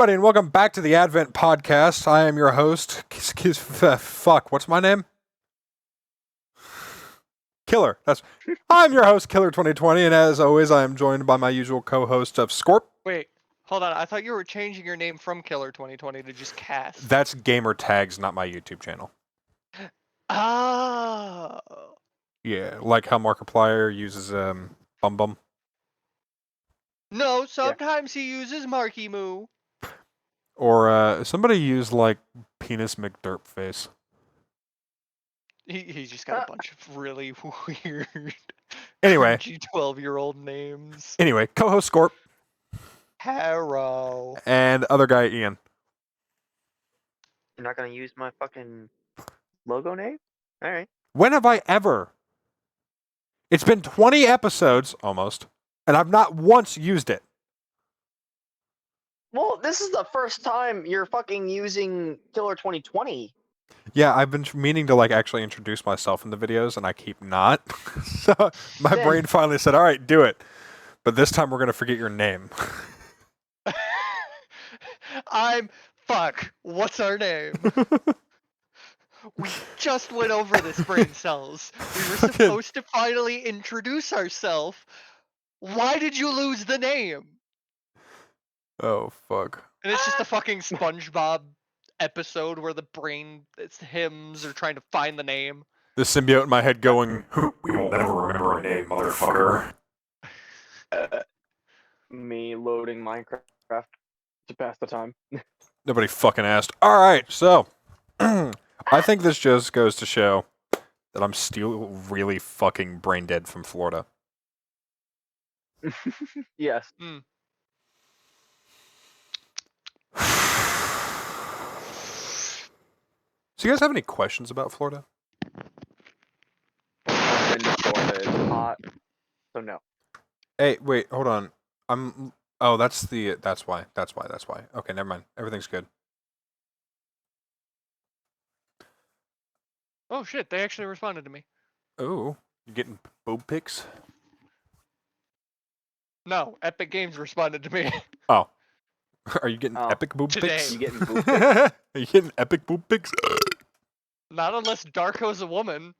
everybody, and welcome back to the Advent Podcast. I am your host. Fuck, what's my name? Killer. I'm your host, Killer 2020, and as always, I am joined by my usual co-host of Scorp. Wait, hold on. I thought you were changing your name from Killer 2020 to just Cass. That's gamer tags, not my YouTube channel. Oh. Yeah, like how Markiplier uses Bum Bum. No, sometimes he uses Marky Moo. Or somebody used like Penis McDirtface. He's just got a bunch of really weird, Anyway. cringy 12-year-old names. Anyway, co-host Scorp. Harrow. And other guy Ian. You're not gonna use my fucking logo name? Alright. When have I ever? It's been 20 episodes, almost, and I've not once used it. Well, this is the first time you're fucking using Killer 2020. Yeah, I've been meaning to like actually introduce myself in the videos, and I keep not. So my brain finally said, all right, do it. But this time we're going to forget your name. Fuck. What's our name? We just went over this, brain cells. We were supposed to finally introduce ourselves. Why did you lose the name? Oh, fuck. And it's just a fucking SpongeBob episode where the brain, it's hymns are trying to find the name. The symbiote in my head going, we will never remember our name, motherfucker. Me loading Minecraft to pass the time. Nobody fucking asked. All right, so I think this just goes to show that I'm still really fucking brain dead from Florida. Yes. So you guys have any questions about Florida? I've been to Florida. It's hot. So no. Hey, wait, hold on. Oh, that's why. Okay, never mind. Everything's good. Oh shit, they actually responded to me. Oh, you getting boob pics? No, Epic Games responded to me. Oh. Are you getting epic boob Today. pics? You getting boob pics? Are you getting epic boob pics? Not unless Darko's a woman.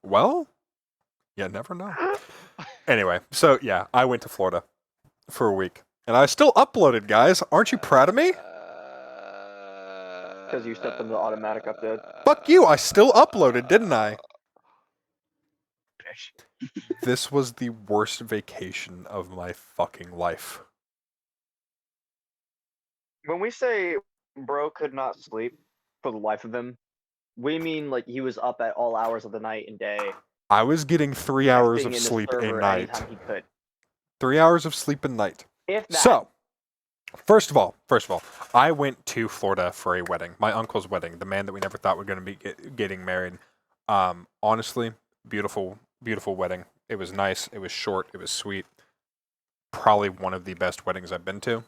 Well, you never know. Anyway, so yeah, I went to Florida for a week. And I still uploaded, guys. Aren't you proud of me? Because you set them to automatic upload. Fuck you, I still uploaded, didn't I? This was the worst vacation of my fucking life. When we say bro could not sleep for the life of him, we mean like he was up at all hours of the night and day. I was getting 3 hours of texting in the sleep a server night. anytime he could. 3 hours of sleep a night. If that. So, first of all, I went to Florida for a wedding. My uncle's wedding. The man that we never thought were going to be getting married. Honestly, beautiful, beautiful wedding. It was nice. It was short. It was sweet. Probably one of the best weddings I've been to.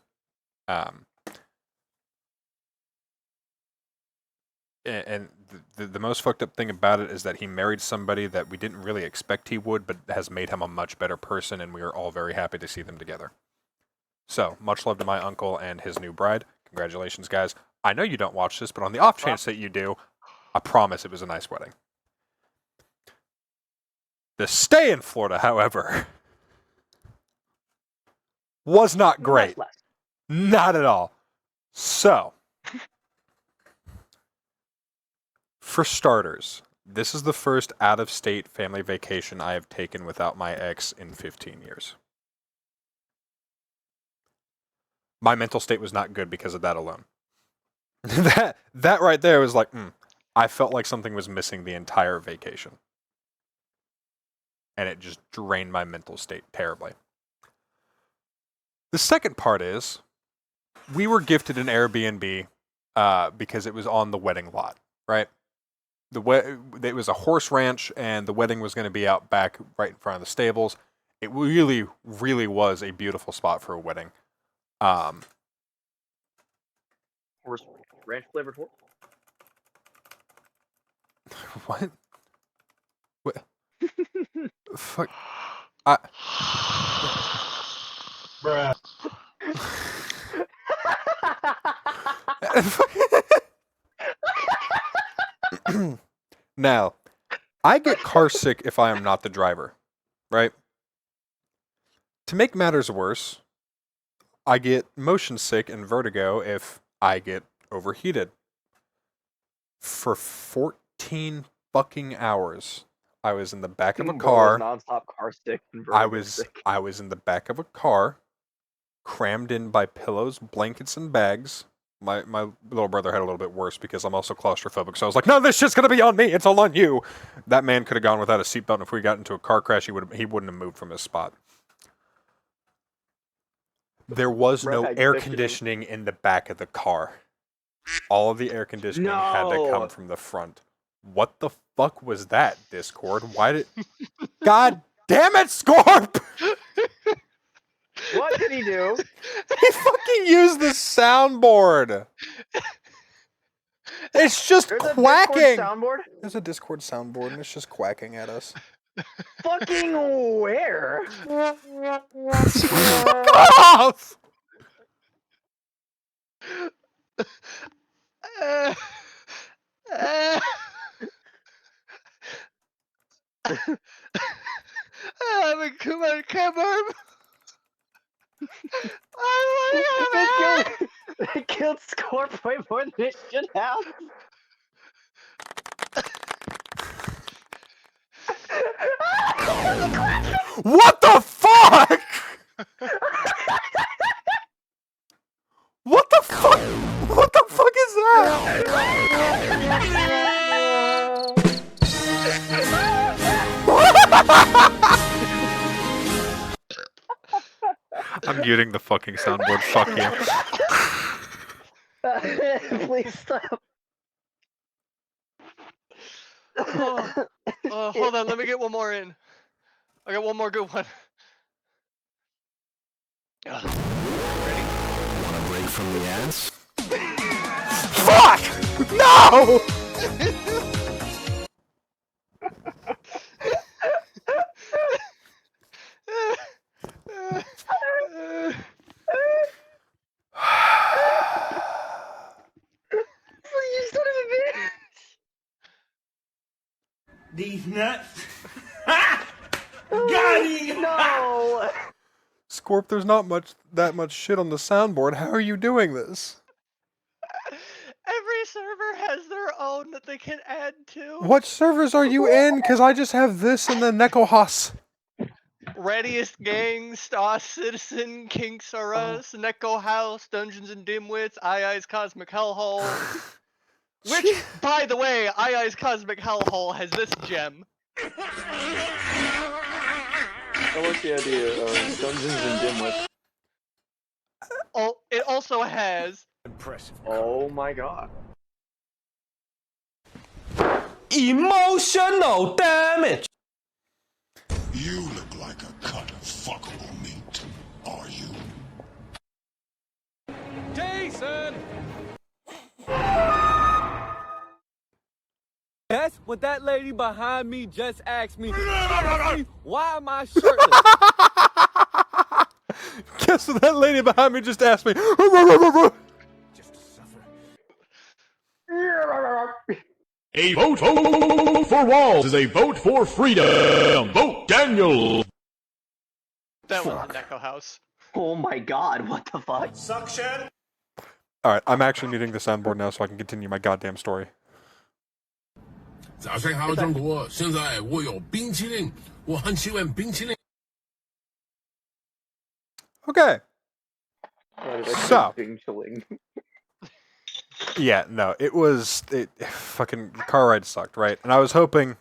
And the most fucked up thing about it is that he married somebody that we didn't really expect he would, but has made him a much better person, and we are all very happy to see them together. So, much love to my uncle and his new bride. Congratulations, guys. I know you don't watch this, but on the off chance that you do, I promise it was a nice wedding. The stay in Florida, however, was not great. Not at all. So, for starters, this is the first out-of-state family vacation I have taken without my ex in 15 years. My mental state was not good because of that alone. that right there was like, I felt like something was missing the entire vacation. And it just drained my mental state terribly. The second part is, we were gifted an Airbnb because it was on the wedding lot, right? It was a horse ranch, and the wedding was going to be out back right in front of the stables. It really, really was a beautiful spot for a wedding. Horse ranch flavored horse. What? Fuck. Bruh. Now, I get car sick if I am not the driver, right? To make matters worse, I get motion sick and vertigo if I get overheated. For 14 fucking hours, I was in the back of a Bro was car. nonstop car sick and I vertigo was sick. I was in the back of a car, crammed in by pillows, blankets, and bags. My little brother had a little bit worse because I'm also claustrophobic. So I was like, "No, this shit's gonna be on me. It's all on you." That man could have gone without a seatbelt, and if we got into a car crash, he wouldn't have moved from his spot. There was Bro no had air cushioning. conditioning in the back of the car. All of the air conditioning had to No. come from the front. What the fuck was that, Discord? Why did... God damn it, Scorp! What did he do? He fucking used the soundboard! It's just There's a quacking! Discord soundboard? There's a Discord soundboard and it's just quacking at us. Fucking where? Fuck off! I'm a Kuma Kaburb. They killed Scorp way more than it should have. What the fuck? What the fuck? What the fuck is that? I'm muting the fucking soundboard. Fuck you. Please stop. Hold on, let me get one more in. I got one more good one. Ready? Wanna break from the ants? Fuck! No! You son of a bitch! These nuts? Got him! No! Scorp, there's not that much shit on the soundboard. How are you doing this? Every server has their own that they can add to. What servers are you in? Because I just have this and the Nekohas. Readiest Gang, Star Citizen, Kinks R Us, Neko House, Dungeons and Dimwits, I's Cosmic Hellhole. Which, by the way, I's Cosmic Hellhole has this gem. I like the idea of Dungeons and Dimwits. Oh, it also has Impressive. Oh my god. Emotional damage! You look like a cut of fuckable meat, are you? Jason! That's what that lady behind me just asked me. Why am I shirtless? Guess what that lady behind me just asked me? Just to suffer. A vote for Walls is a vote for freedom. Vote Daniel. that one, the Neko House. Oh my god, what the fuck? Suction. Alright, I'm actually muting the soundboard now so I can continue my goddamn story. 早上好，中国！现在我有冰淇淋，我很喜欢冰淇淋。 Okay. So. Chilling. Yeah, no, it fucking car ride sucked, right? And I was hoping,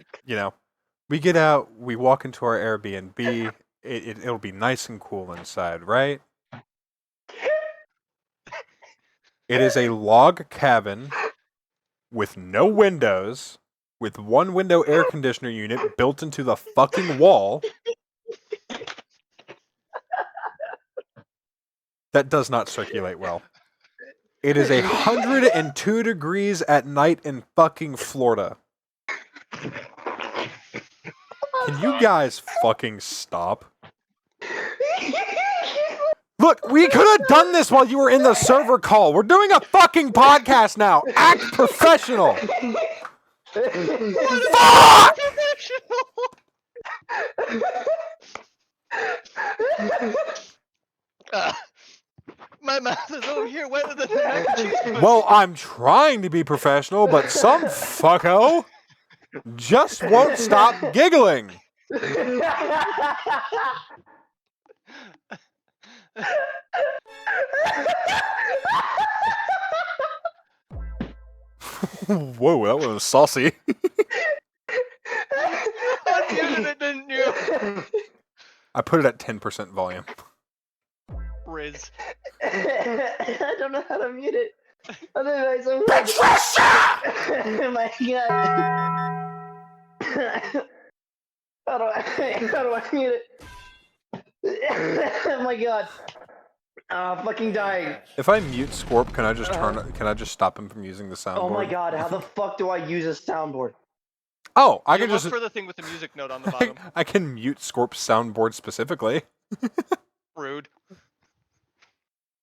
we get out, we walk into our Airbnb, it'll be nice and cool inside, right? It is a log cabin with no windows, with one window air conditioner unit built into the fucking wall. That does not circulate well. It is 102 degrees at night in fucking Florida. Can you guys fucking stop? Look, we could have done this while you were in the server call. We're doing a fucking podcast now. Act professional. Fuck! My mouth is over here wetter than the mac and cheese pussy. Well, I'm trying to be professional, but some fucko just won't stop giggling. Whoa, that was saucy. Unmuted it, didn't you? I put it at 10% volume. Riz. I don't know how to mute it. Otherwise, I'm Oh my god. How do I mute it? Oh my god. Fucking dying. If I mute Scorp, can I just can I just stop him from using the soundboard? Oh my god, how the fuck do I use a soundboard? Oh, I You can look just for the thing with the music note on the bottom. I can mute Scorp's soundboard specifically. Rude.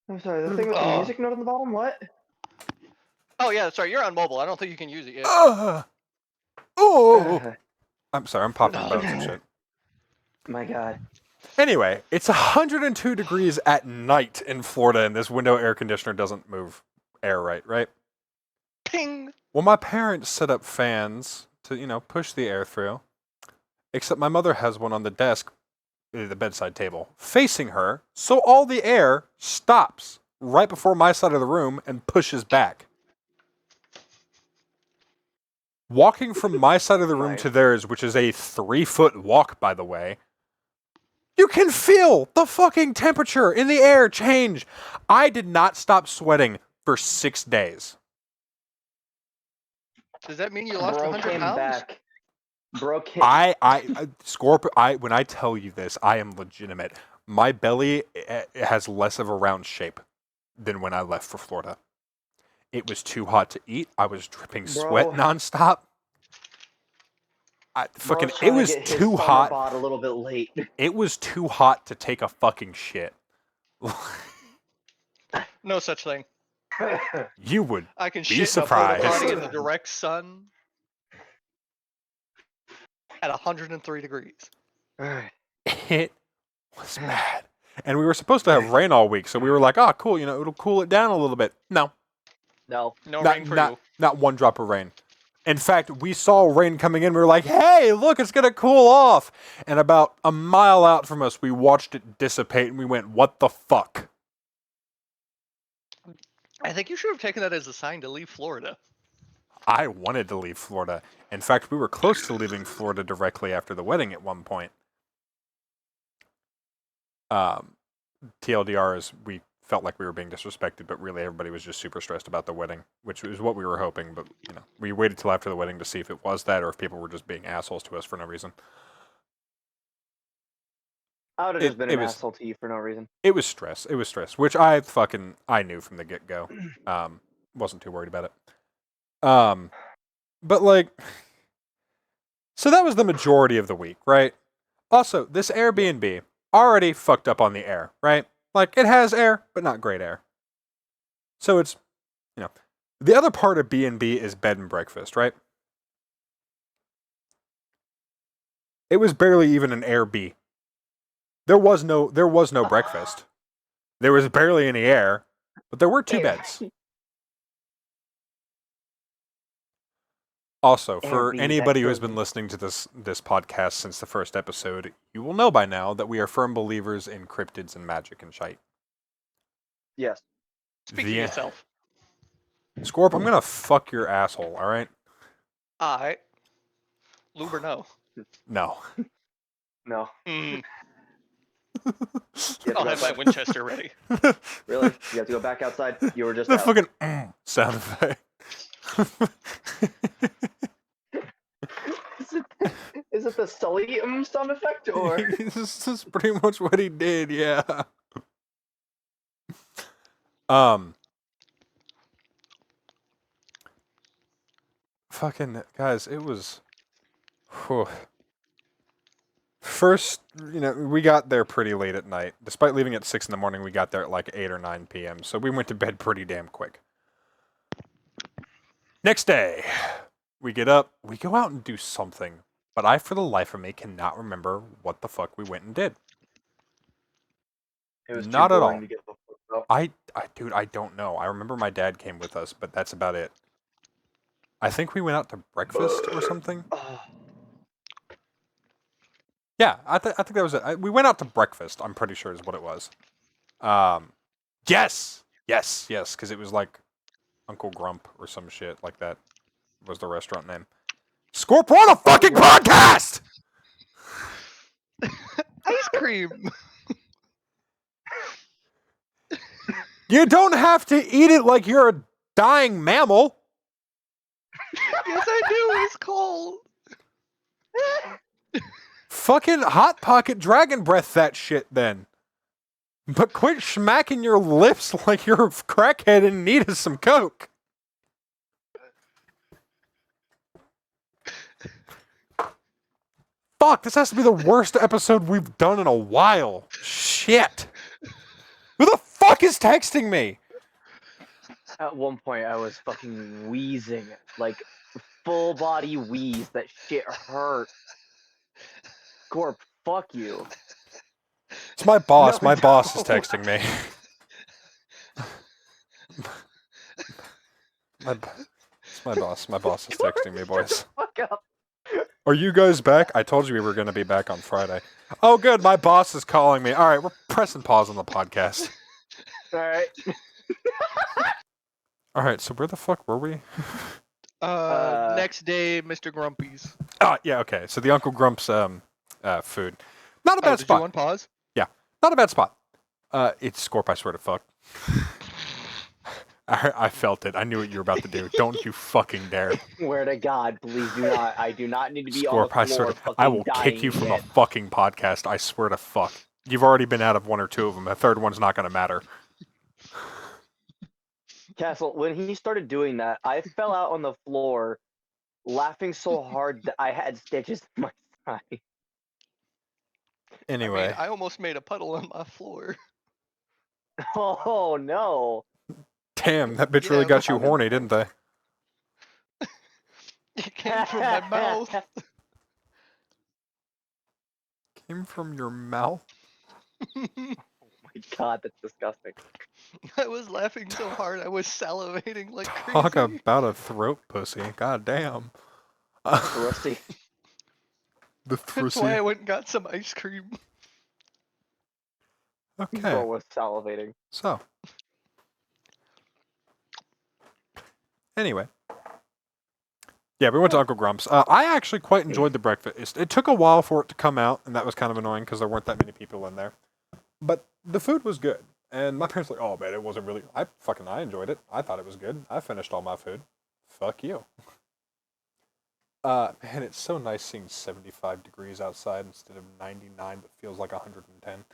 I'm sorry, the thing with the music note on the bottom? What? Oh yeah, sorry, you're on mobile. I don't think you can use it yet. Oh! I'm sorry, I'm popping bones and shit. My god. Anyway, it's 102 degrees at night in Florida, and this window air conditioner doesn't move air right? Ping! Well, my parents set up fans to, push the air through. Except my mother has one on the desk, the bedside table, facing her, so all the air stops right before my side of the room and pushes back. Walking from my side of the room to theirs, which is a 3-foot walk, by the way, you can feel the fucking temperature in the air change. I did not stop sweating for 6 days. Does that mean you lost Bro 100 came pounds? back. Bro came Scorp, when I tell you this, I am legitimate. My belly has less of a round shape than when I left for Florida. It was too hot to eat. I was dripping sweat nonstop. It was too hot. A little bit late. It was too hot to take a fucking shit. No such thing. You would I can be shit surprised. in a potty in the direct sun at 103 degrees. It was bad. And we were supposed to have rain all week, so we were like, cool, it'll cool it down a little bit. No. No. No rain for you. Not one drop of rain. In fact, we saw rain coming in. We were like, hey, look, it's going to cool off. And about a mile out from us, we watched it dissipate, and we went, what the fuck? I think you should have taken that as a sign to leave Florida. I wanted to leave Florida. In fact, we were close to leaving Florida directly after the wedding at one point. TLDR is we felt like we were being disrespected, but really everybody was just super stressed about the wedding, which is what we were hoping. But, we waited till after the wedding to see if it was that or if people were just being assholes to us for no reason. I would have just been an asshole to you for no reason. It was stress. Which I knew from the get-go. Wasn't too worried about it. But so that was the majority of the week, right? Also, this Airbnb already fucked up on the air, right? It has air, but not great air. So it's, the other part of B&B is bed and breakfast, right? It was barely even an Air-B. There was no breakfast. There was barely any air, but there were 2 beds. Also, for anybody who has been listening to this podcast since the first episode, you will know by now that we are firm believers in cryptids and magic and shite. Yes. Speak for yourself. Scorp, I'm gonna fuck your asshole, alright? Alright. Lube or no? No. No. I'll have my Winchester ready. Really? You have to go back outside? You were just The out. fucking sound effect. Is it the Sully sound effect or? This is pretty much what he did, yeah. Fucking guys, it was. first, we got there pretty late at night. Despite leaving at 6 in the morning, we got there at like 8 or 9 p.m. So we went to bed pretty damn quick. Next day, we get up, we go out and do something. But I, for the life of me, cannot remember what the fuck we went and did. It was Not too at boring all. to get the fuck out. Dude, I don't know. I remember my dad came with us, but that's about it. I think we went out to breakfast or something. Yeah, I think that was it. We went out to breakfast. I'm pretty sure is what it was. Yes, because it was like Uncle Grump or some shit like that was the restaurant name. Scorp, we're on a fucking podcast. Ice cream. You don't have to eat it like you're a dying mammal. Yes, I do. It's cold. Fucking Hot Pocket Dragon Breath that shit then. But quit smacking your lips like you're a crackhead in need of some coke. Fuck, this has to be the worst episode we've done in a while. Shit. Who the fuck is texting me? At one point, I was fucking wheezing, like full body wheeze. That shit hurt. Scorp, fuck you. It's my boss. No, My boss is don't. texting me. It's my boss. My boss is texting me, boys. Fuck up. Are you guys back? I told you we were going to be back on Friday. Oh, good. My boss is calling me. All right, we're pressing pause on the podcast. All right. All right, so where the fuck were we? Next day, Mr. Grumpy's. Oh, yeah, okay. So the Uncle Grump's food. Not a bad Did spot. you want pause? Yeah, not a bad spot. It's Scorp, I swear to fuck. I felt it. I knew what you were about to do. Don't you fucking dare. Swear to God, please do not. I do not need to be on Scorp, the I swear floor. to, I will kick you from a fucking podcast. I swear to fuck. You've already been out of one or two of them. The third one's not going to matter. Castle, when he started doing that, I fell out on the floor, laughing so hard that I had stitches in my thigh. Anyway. I almost made a puddle on my floor. Oh no! Damn, that bitch really Yeah, got you horny, didn't they? It came from my mouth. Came from your mouth? Oh my God, that's disgusting. I was laughing so hard I was salivating like crazy. Talk about a throat pussy. God damn. Rusty. The That's why I thrussy. went and got some ice cream. Okay, Bro was salivating. so. Anyway. Yeah, we went to Uncle Grump's. I actually quite enjoyed the breakfast. It took a while for it to come out, and that was kind of annoying because there weren't that many people in there. But the food was good. And my parents were like, oh man, it wasn't really... I enjoyed it. I thought it was good. I finished all my food. Fuck you. Man, it's so nice seeing 75 degrees outside instead of 99 that feels like 110.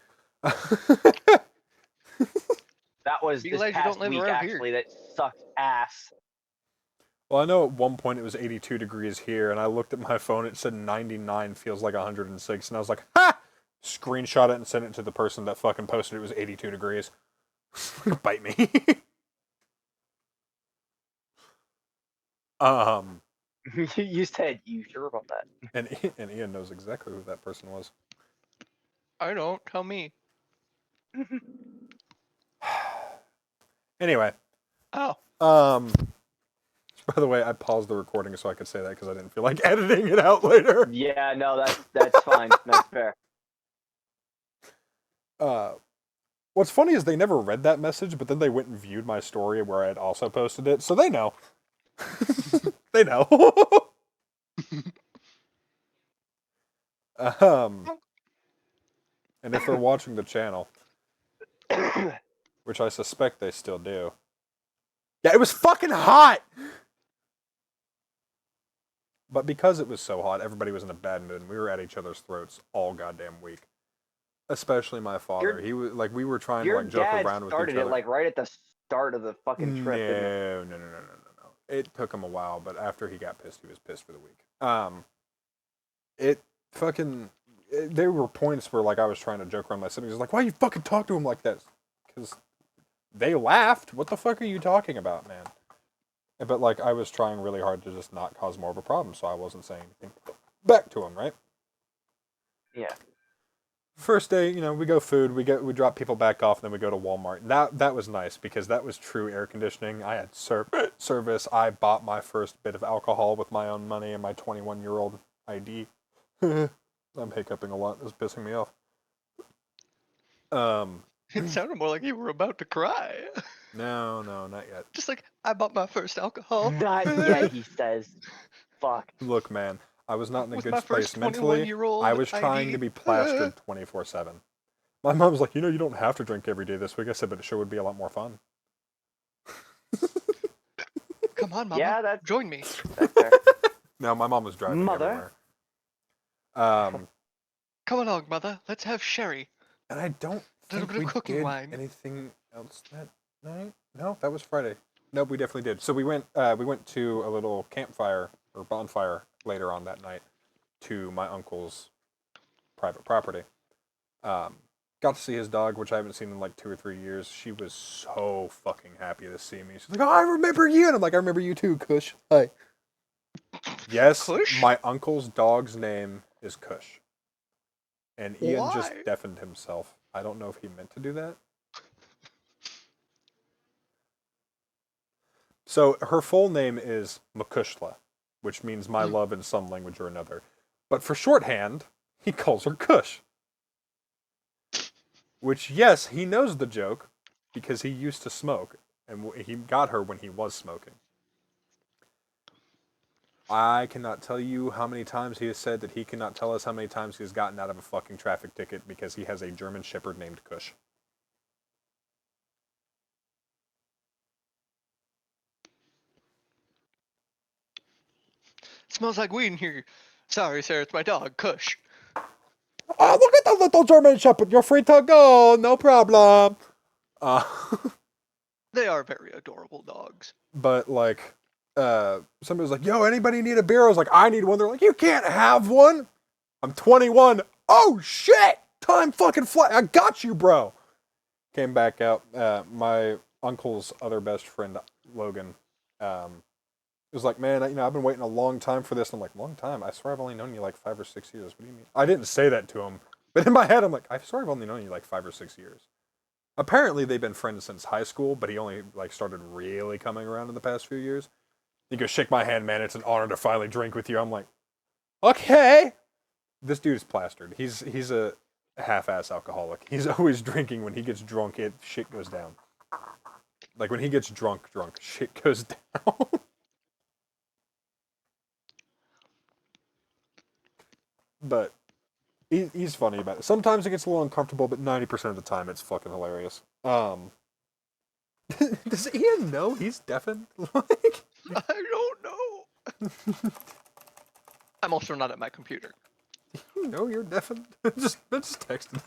That was Be this glad you past don't live week, around here. actually. That sucked ass. Well, I know at one point it was 82 degrees here, and I looked at my phone, it said 99 feels like 106, and I was like, ha! Screenshot it and sent it to the person that fucking posted it was 82 degrees. Bite me. You said you sure about that? And Ian knows exactly who that person was. I don't. Tell me. Anyway. Oh. By the way, I paused the recording so I could say that because I didn't feel like editing it out later. Yeah, no, that's fine. That's fair. What's funny is they never read that message, but then they went and viewed my story where I had also posted it, so they know. They know. And if they're watching the channel, which I suspect they still do. Yeah, it was fucking hot! But because it was so hot, everybody was in a bad mood, and we were at each other's throats all goddamn week. Especially my father. He was like, we were trying to Your like joke dad around with each started other. it like right at the start of the fucking trip. didn't it? No. It took him a while, but after he got pissed, he was pissed for the week. It fucking there were points where like I was trying to joke around my siblings, like, why you fucking talk to him like that? Because they laughed. What the fuck are you talking about, man? But like I was trying really hard to just not cause more of a problem, so I wasn't saying anything back to him, right? Yeah. First day, you know, we go food, we drop people back off, and then we go to Walmart. That was nice because that was true air conditioning. I had service. I bought my first bit of alcohol with my own money and my 21-year-old ID. I'm hiccuping a lot. This is pissing me off. It sounded more like you were about to cry. No, not yet. Just like, I bought my first alcohol. Not yet, he says. Fuck. Look, man, I was not in a With good my space first mentally. 21-year-old I was trying ID. to be plastered 24/7. My mom was like, you know, you don't have to drink every day this week. I said, but it sure would be a lot more fun. Come on, Mama. Yeah, that's Join me. fair. No, my mom was driving Mother? everywhere. Come along, Mother. Let's have sherry. And I don't A little think bit we of cooking did wine. anything else that night. No, that was Friday. No, we definitely did. So we went to a little campfire or bonfire later on that night to my uncle's private property. Got to see his dog, which I haven't seen in like 2 or 3 years. She was so fucking happy to see me. She's like, "Oh, I remember you," and I'm like, "I remember you too, Kush." Hi. Yes, Kush? my uncle's dog's name is Kush. And Ian just Why? deafened himself. I don't know if he meant to do that. So her full name is Makushla, which means my love in some language or another. But for shorthand, he calls her Kush. Which, yes, he knows the joke because he used to smoke. And he got her when he was smoking. I cannot tell you how many times he has said that he cannot tell us how many times he has gotten out of a fucking traffic ticket because he has a German Shepherd named Kush. Smells like weed in here. Sorry, sir. It's my dog, Kush. Oh, look at the little German Shepherd. You're free to go. No problem. They are very adorable dogs. But, like, somebody was like, yo, anybody need a beer? I was like, I need one. They're like, you can't have one. I'm 21. Oh, shit. Time fucking fly. I got you, bro. Came back out. My uncle's other best friend, Logan, was like, man, you know, I've been waiting a long time for this. I'm like, long time? I swear I've only known you like 5 or 6 years. What do you mean? I didn't say that to him. But in my head, I'm like, I swear I've only known you like 5 or 6 years. Apparently, they've been friends since high school, but he only like started really coming around in the past few years. He goes, shake my hand, man. It's an honor to finally drink with you. I'm like, okay. This dude is plastered. He's a half-ass alcoholic. He's always drinking. When he gets drunk, shit goes down. Like when he gets drunk, shit goes down. But he's funny about it. Sometimes it gets a little uncomfortable, but 90% of the time it's fucking hilarious. Does Ian know he's deafened? Like, I don't know. I'm also not at my computer. you know you're deafened? just text him.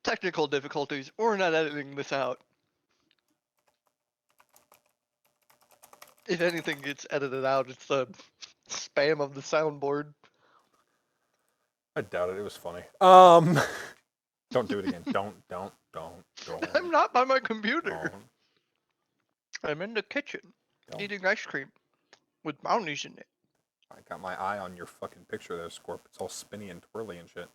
Technical difficulties. We're not editing this out. If anything gets edited out, it's the spam of the soundboard. I doubt it. It was funny. Don't do it again. Don't. I'm not by my computer. Don't. I'm in the kitchen, Don't. eating ice cream with brownies in it. I got my eye on your fucking picture there, Scorp. It's all spinny and twirly and shit.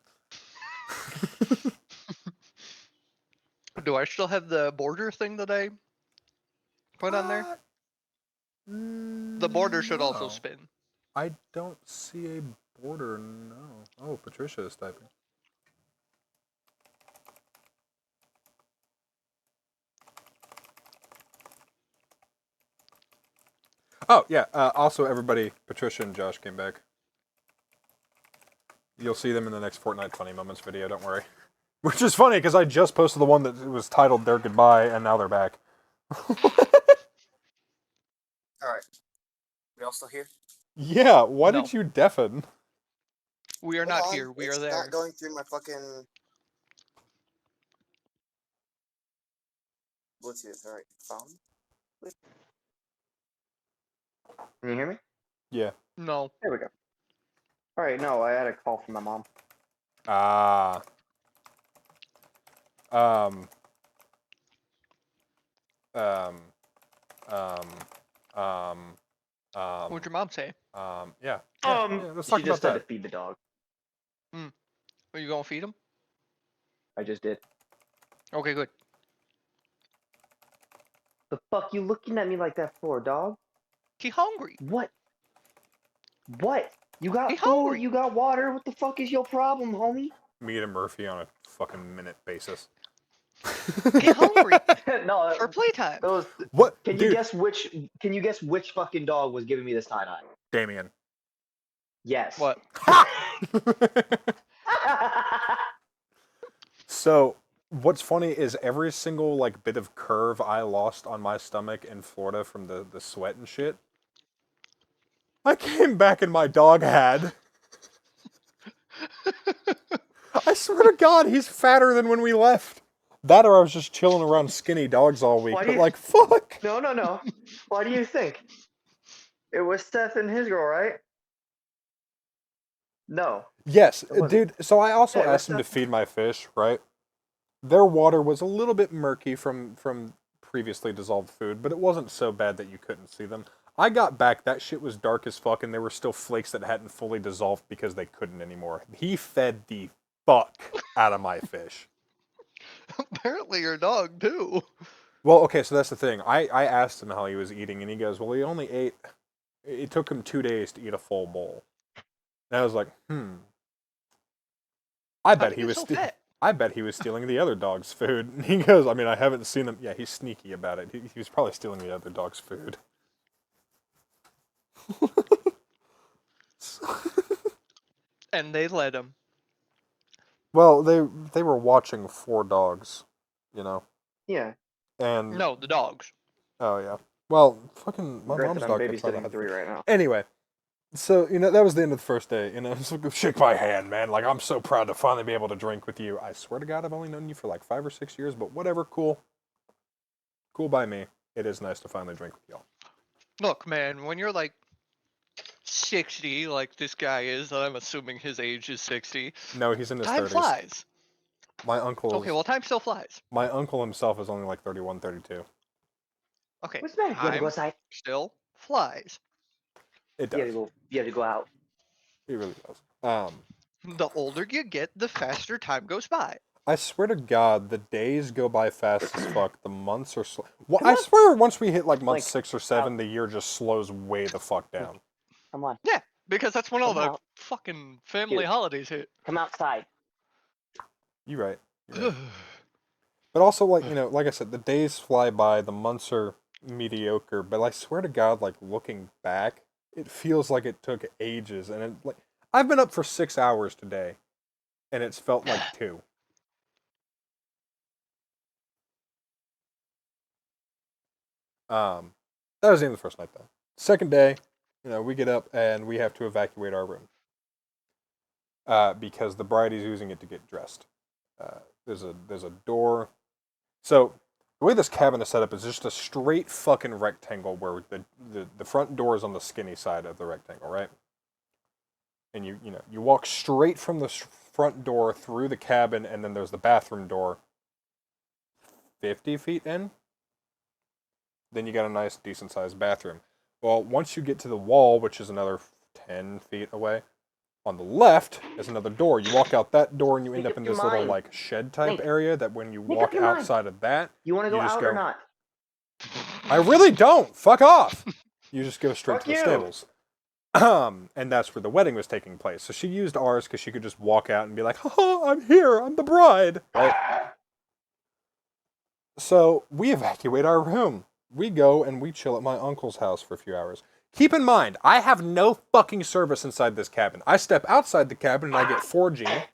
Do I still have the border thing that I put on there? The border should also No. spin. I don't see a border, no. Oh, Patricia is typing. Oh, yeah. Also, everybody, Patricia and Josh came back. You'll see them in the next Fortnite Funny Moments video, don't worry. Which is funny, because I just posted the one that was titled Their Goodbye, and now they're back. Alright. We all still here? Yeah, why No. did you deafen? We are Hold not on, here. We it's are there. not going through my fucking Bluetooth. Alright, phone. Can you hear me? Yeah. No. There we go. All right, no, I had a call from my mom. Ah. Um. Um. Um. What'd your mom say? Yeah. Yeah, let's talk She about just said to that. feed the dog. Are you gonna feed him? I just did. Okay, good. The fuck you looking at me like that for, dog? He hungry. What? What? You got He food, hungry. you got water, what the fuck is your problem, homie? Meet a Murphy on a fucking minute basis. He hungry No, for playtime. those. What? Can you guess which? Can you guess which fucking dog was giving me this side eye? Damien. Yes. What? So, what's funny is every single like bit of curve I lost on my stomach in Florida from the sweat and shit, I came back and my dog had. I swear to God, he's fatter than when we left. That or I was just chilling around skinny dogs all week. Why do But you- like, fuck. No. Why do you think? It was Seth and his girl, right? No. Yes, It wasn't. dude. So I also Yeah, it was asked him to Seth. feed my fish, right? Their water was a little bit murky from previously dissolved food, but it wasn't so bad that you couldn't see them. I got back, that shit was dark as fuck, and there were still flakes that hadn't fully dissolved because they couldn't anymore. He fed the fuck out of my fish. Apparently your dog too. Well, okay, so that's the thing. I asked him how he was eating, and he goes, well, he only ate... It took him 2 days to eat a full bowl. And I was like, I bet he was so fat. I bet he was stealing the other dog's food. And he goes, I mean, I haven't seen him. Yeah, he's sneaky about it. He was probably stealing the other dog's food. And they let him. Well, they were watching 4 dogs, you know. Yeah. And No, the dogs. oh yeah. Well, fucking my Granted, mom's I'm dog kept trying to babysitting have 3 food. right now. Anyway, so that was the end of the first day. It's like, shake my hand, man. Like, I'm so proud to finally be able to drink with you. I swear to God, I've only known you for like 5 or 6 years, but whatever, cool. Cool by me. It is nice to finally drink with y'all. Look, man, when you're like 60, like this guy is, I'm assuming his age is 60. No, he's in his Time 30s. flies. My uncle. Okay, well, time still flies. My uncle himself is only like 31, 32. Okay, What's the matter? You have to go time outside. still flies. It You have does. to go. You have to go out. He really does. The older you get, the faster time goes by. I swear to God, the days go by fast as fuck. The months are slow. Well, Come I on. swear, once we hit like month Like, 6 or 7, the year just slows way the fuck down. Come on. Yeah, because that's when all Come the out. fucking family Dude. holidays hit. Come outside. You're right. You're right. But also, like, like I said, the days fly by, the months are mediocre, but I swear to God, like, looking back, it feels like it took ages, and it, like, I've been up for 6 hours today, and it's felt like 2. That was the end of the first night, though. Second day, we get up, and we have to evacuate our room. Because the bride is using it to get dressed. There's a door. So the way this cabin is set up is just a straight fucking rectangle where the front door is on the skinny side of the rectangle, right? And you walk straight from the front door through the cabin, and then there's the bathroom door. 50 feet in. Then you got a nice, decent sized bathroom. Well, once you get to the wall, which is another 10 feet away, on the left is another door. You walk out that door and you end Make up in up your this little mind. like shed type Think. area that when you Make walk up your mind. outside of that, You want to go You just out or go. not? I really don't. Fuck off. You just go straight Fuck to the you. stables. And that's where the wedding was taking place. So she used ours because she could just walk out and be like, "Oh, I'm here. I'm the bride." Right? So we evacuate our room. We go and we chill at my uncle's house for a few hours. Keep in mind, I have no fucking service inside this cabin. I step outside the cabin and I get 4G.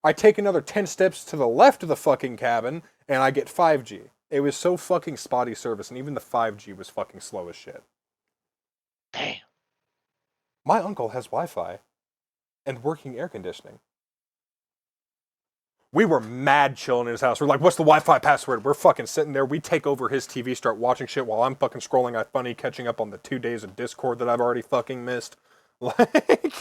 I take another 10 steps to the left of the fucking cabin and I get 5G. It was so fucking spotty service, and even the 5G was fucking slow as shit. Damn. My uncle has Wi-Fi and working air conditioning. We were mad chilling in his house. We're like, what's the Wi-Fi password? We're fucking sitting there. We take over his TV, start watching shit while I'm fucking scrolling iFunny, catching up on the 2 days of Discord that I've already fucking missed. Like,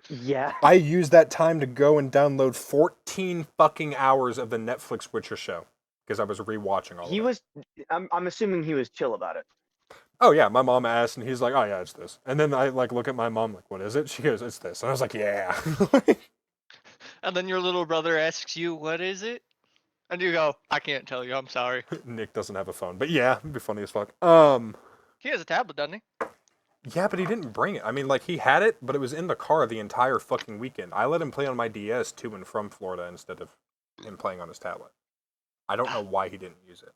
Yeah. I used that time to go and download 14 fucking hours of the Netflix Witcher show because I was rewatching all of it. I'm assuming he was chill about it. Oh yeah, my mom asked, and he's like, "Oh yeah, it's this." And then I like look at my mom, like, "What is it?" She goes, "It's this." And I was like, "Yeah." And then your little brother asks you, "What is it?" And you go, "I can't tell you. I'm sorry." Nick doesn't have a phone, but yeah, it'd be funny as fuck. He has a tablet, doesn't he? Yeah, but he didn't bring it. I mean, like he had it, but it was in the car the entire fucking weekend. I let him play on my DS to and from Florida instead of him playing on his tablet. I don't know why he didn't use it.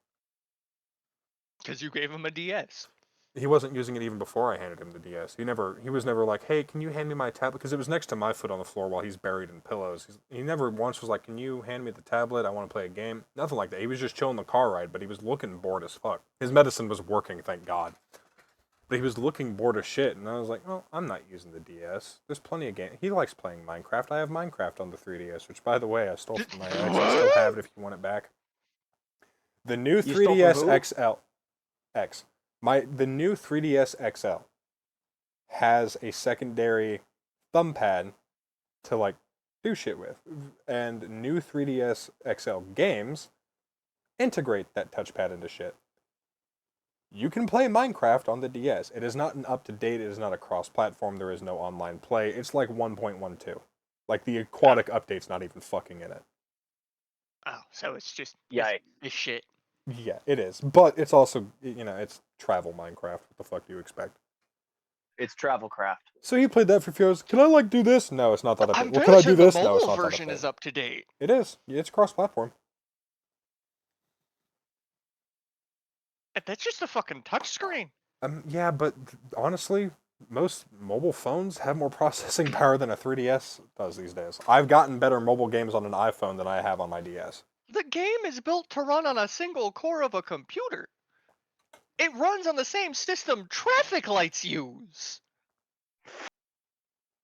Because you gave him a DS. He wasn't using it even before I handed him the DS. He was never like, "Hey, can you hand me my tablet?" Because it was next to my foot on the floor while he's buried in pillows. He never once was like, "Can you hand me the tablet? I want to play a game." Nothing like that. He was just chilling the car ride, but he was looking bored as fuck. His medicine was working, thank God. But he was looking bored as shit, and I was like, "Well, I'm not using the DS. There's plenty of games." He likes playing Minecraft. I have Minecraft on the 3DS, which, by the way, I stole from my ex. I still have it if you want it back. The new You stole from 3DS who? XL. The new 3DS XL has a secondary thumb pad to like do shit with, and new 3DS XL games integrate that touchpad into shit. You can play Minecraft on the DS. It is not an up-to-date, it is not a cross-platform, there is no online play. It's like 1.12. Like the aquatic update's not even fucking in it. Oh, so it's just Yikes. it's shit. Yeah, it is. But it's also, it's travel Minecraft. What the fuck do you expect? It's travel craft. So he played that for a few hours. Can I like do this? No, it's not that update. I'm Well, pretty can I sure do the this? No, it's mobile not that version update. is up to date. It is. Yeah, it's cross-platform. That's just a fucking touchscreen. Yeah, but honestly, most mobile phones have more processing power than a 3DS does these days. I've gotten better mobile games on an iPhone than I have on my DS. The game is built to run on a single core of a computer. It runs on the same system traffic lights use.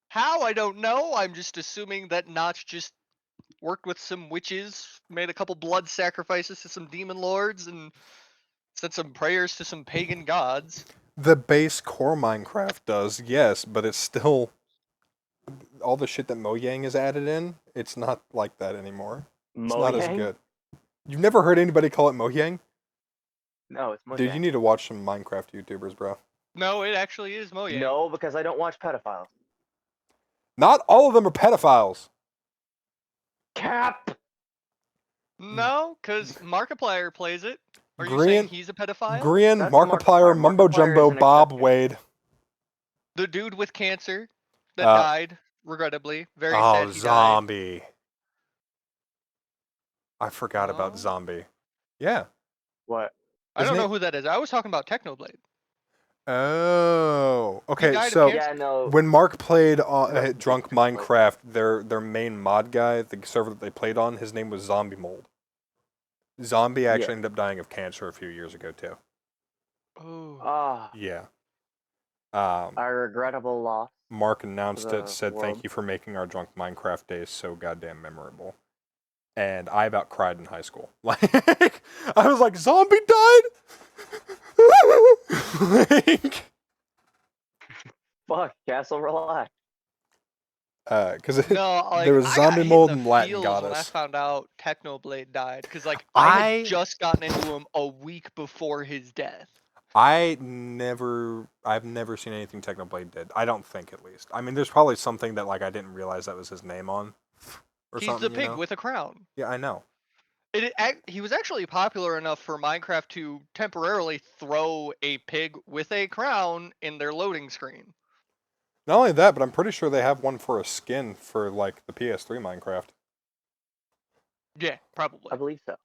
How? I don't know. I'm just assuming that Notch just worked with some witches, made a couple blood sacrifices to some demon lords, and said some prayers to some pagan gods. The base core Minecraft does, yes, but it's still all the shit that Mojang has added in. It's not like that anymore. It's not as Mojang? good. You've never heard anybody call it Mojang? No, it's Mojang. Dude, you need to watch some Minecraft YouTubers, bro. No, it actually is Mojang. No, because I don't watch pedophiles. Not all of them are pedophiles. Cap! No, because Markiplier plays it. Are you Green- saying he's a pedophile? Grian, That's Markiplier, Markiplier. Mumbo Markiplier Jumbo, is an Bob, exception. Wade. The dude with cancer that Uh, died, regrettably. Very Oh, sad he died. Zombie. I forgot Oh. about Zombie. Yeah. What? I don't Isn't know it- who that is. I was talking about Technoblade. Oh. Okay, died of so cancer. Yeah, no. when Mark played No, Drunk he's Technoblade. Minecraft, their main mod guy, the server that they played on, his name was Zombie Mold. Zombie actually ended up dying of cancer a few years ago too. Oh. Ah, Yeah. a regrettable loss. Mark announced the it, said world. thank you for making our Drunk Minecraft days so goddamn memorable. And I about cried in high school. Like, I was like, Zombie died? Like, Fuck, Castle, relax. because No, like, there was I got Zombie hit in Mold the and Latin feels when I Goddess. found out Technoblade died. Because, like, I I- had just gotten into him a week before his death. I've never seen anything Technoblade did. I don't think, at least. I mean, there's probably something that like I didn't realize that was his name on, or He's something. the pig you know? with a crown. Yeah, I know. He was actually popular enough for Minecraft to temporarily throw a pig with a crown in their loading screen. Not only that, but I'm pretty sure they have one for a skin for like the PS3 Minecraft. Yeah, probably. I believe so.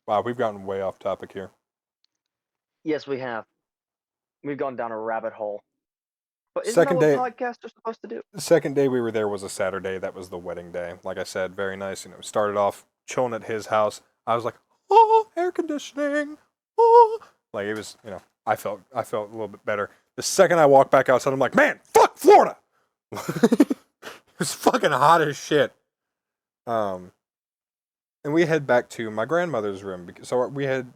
Wow, we've gotten way off topic here. Yes, we have. We've gone down a rabbit hole. But isn't Second that day- what podcasts are supposed to do? The second day we were there was a Saturday. That was the wedding day. Like I said, very nice. Started off chilling at his house. I was like, oh, air conditioning. Oh, like it was, I felt a little bit better. The second I walked back outside, I'm like, man, fuck Florida. It was fucking hot as shit. And we head back to my grandmother's room. So we had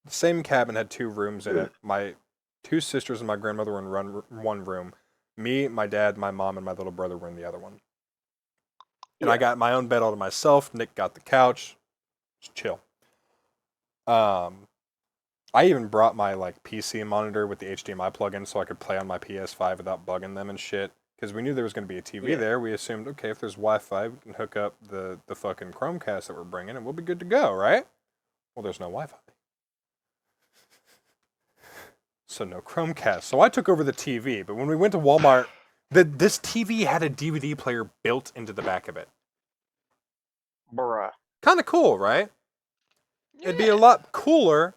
the same cabin had 2 rooms in it. My 2 sisters and my grandmother were in one room. Me, my dad, my mom, and my little brother were in the other one. And I got my own bed all to myself. Nick got the couch. Just chill. I even brought my like PC monitor with the HDMI plug-in so I could play on my PS5 without bugging them and shit. Because we knew there was going to be a TV there. We assumed, okay, if there's Wi-Fi, we can hook up the fucking Chromecast that we're bringing and we'll be good to go, right? Well, there's no Wi-Fi. So no Chromecast. So I took over the TV. But when we went to Walmart, this TV had a DVD player built into the back of it. Bruh. Kind of cool, right? Yeah. It'd be a lot cooler.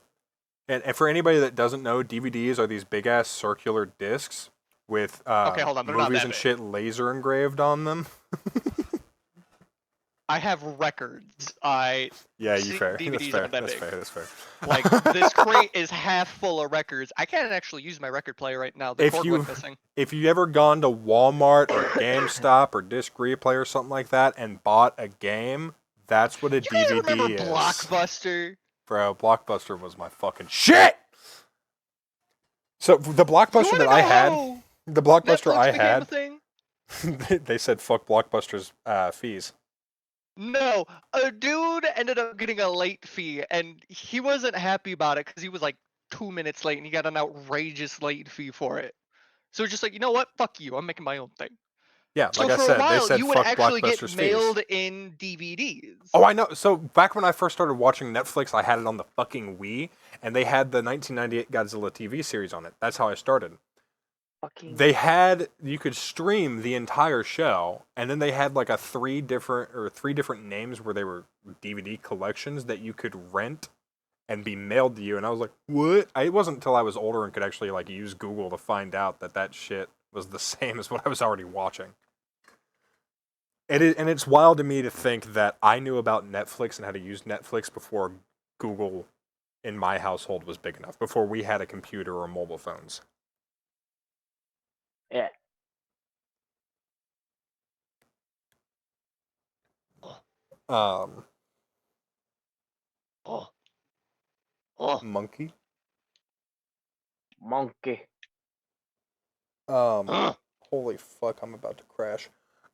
And for anybody that doesn't know, DVDs are these big-ass circular discs with Okay, hold on, they're not movies that and big. shit laser engraved on them. I have records. Yeah, you See, fair. DVDs That's fair. aren't that That's big. fair. That's fair. Like, this crate is half full of records. I can't actually use my record player right now. The If cord you- went missing. If you ever gone to Walmart or GameStop or Disc Replay or something like that and bought a game, that's what a You guys DVD remember is. Blockbuster? Bro, Blockbuster was my fucking shit. So the Blockbuster that I had, the Blockbuster Netflix I became a had, thing? they said fuck Blockbuster's fees. No, a dude ended up getting a late fee, and he wasn't happy about it because he was like 2 minutes late, and he got an outrageous late fee for it. So it's just like, you know what? Fuck you. I'm making my own thing. Yeah, So like I for said, a they while, said you would fuck actually get Blockbuster's fees. mailed in DVDs. Oh, I know. So back when I first started watching Netflix, I had it on the fucking Wii, and they had the 1998 Godzilla TV series on it. That's how I started. They had, you could stream the entire show, and then they had like three different names where they were DVD collections that you could rent and be mailed to you. And I was like, what? It wasn't until I was older and could actually like use Google to find out that shit was the same as what I was already watching. And it's wild to me to think that I knew about Netflix and how to use Netflix before Google in my household was big enough, before we had a computer or mobile phones. Yeah. Monkey. Monkey. Holy fuck, I'm about to crash.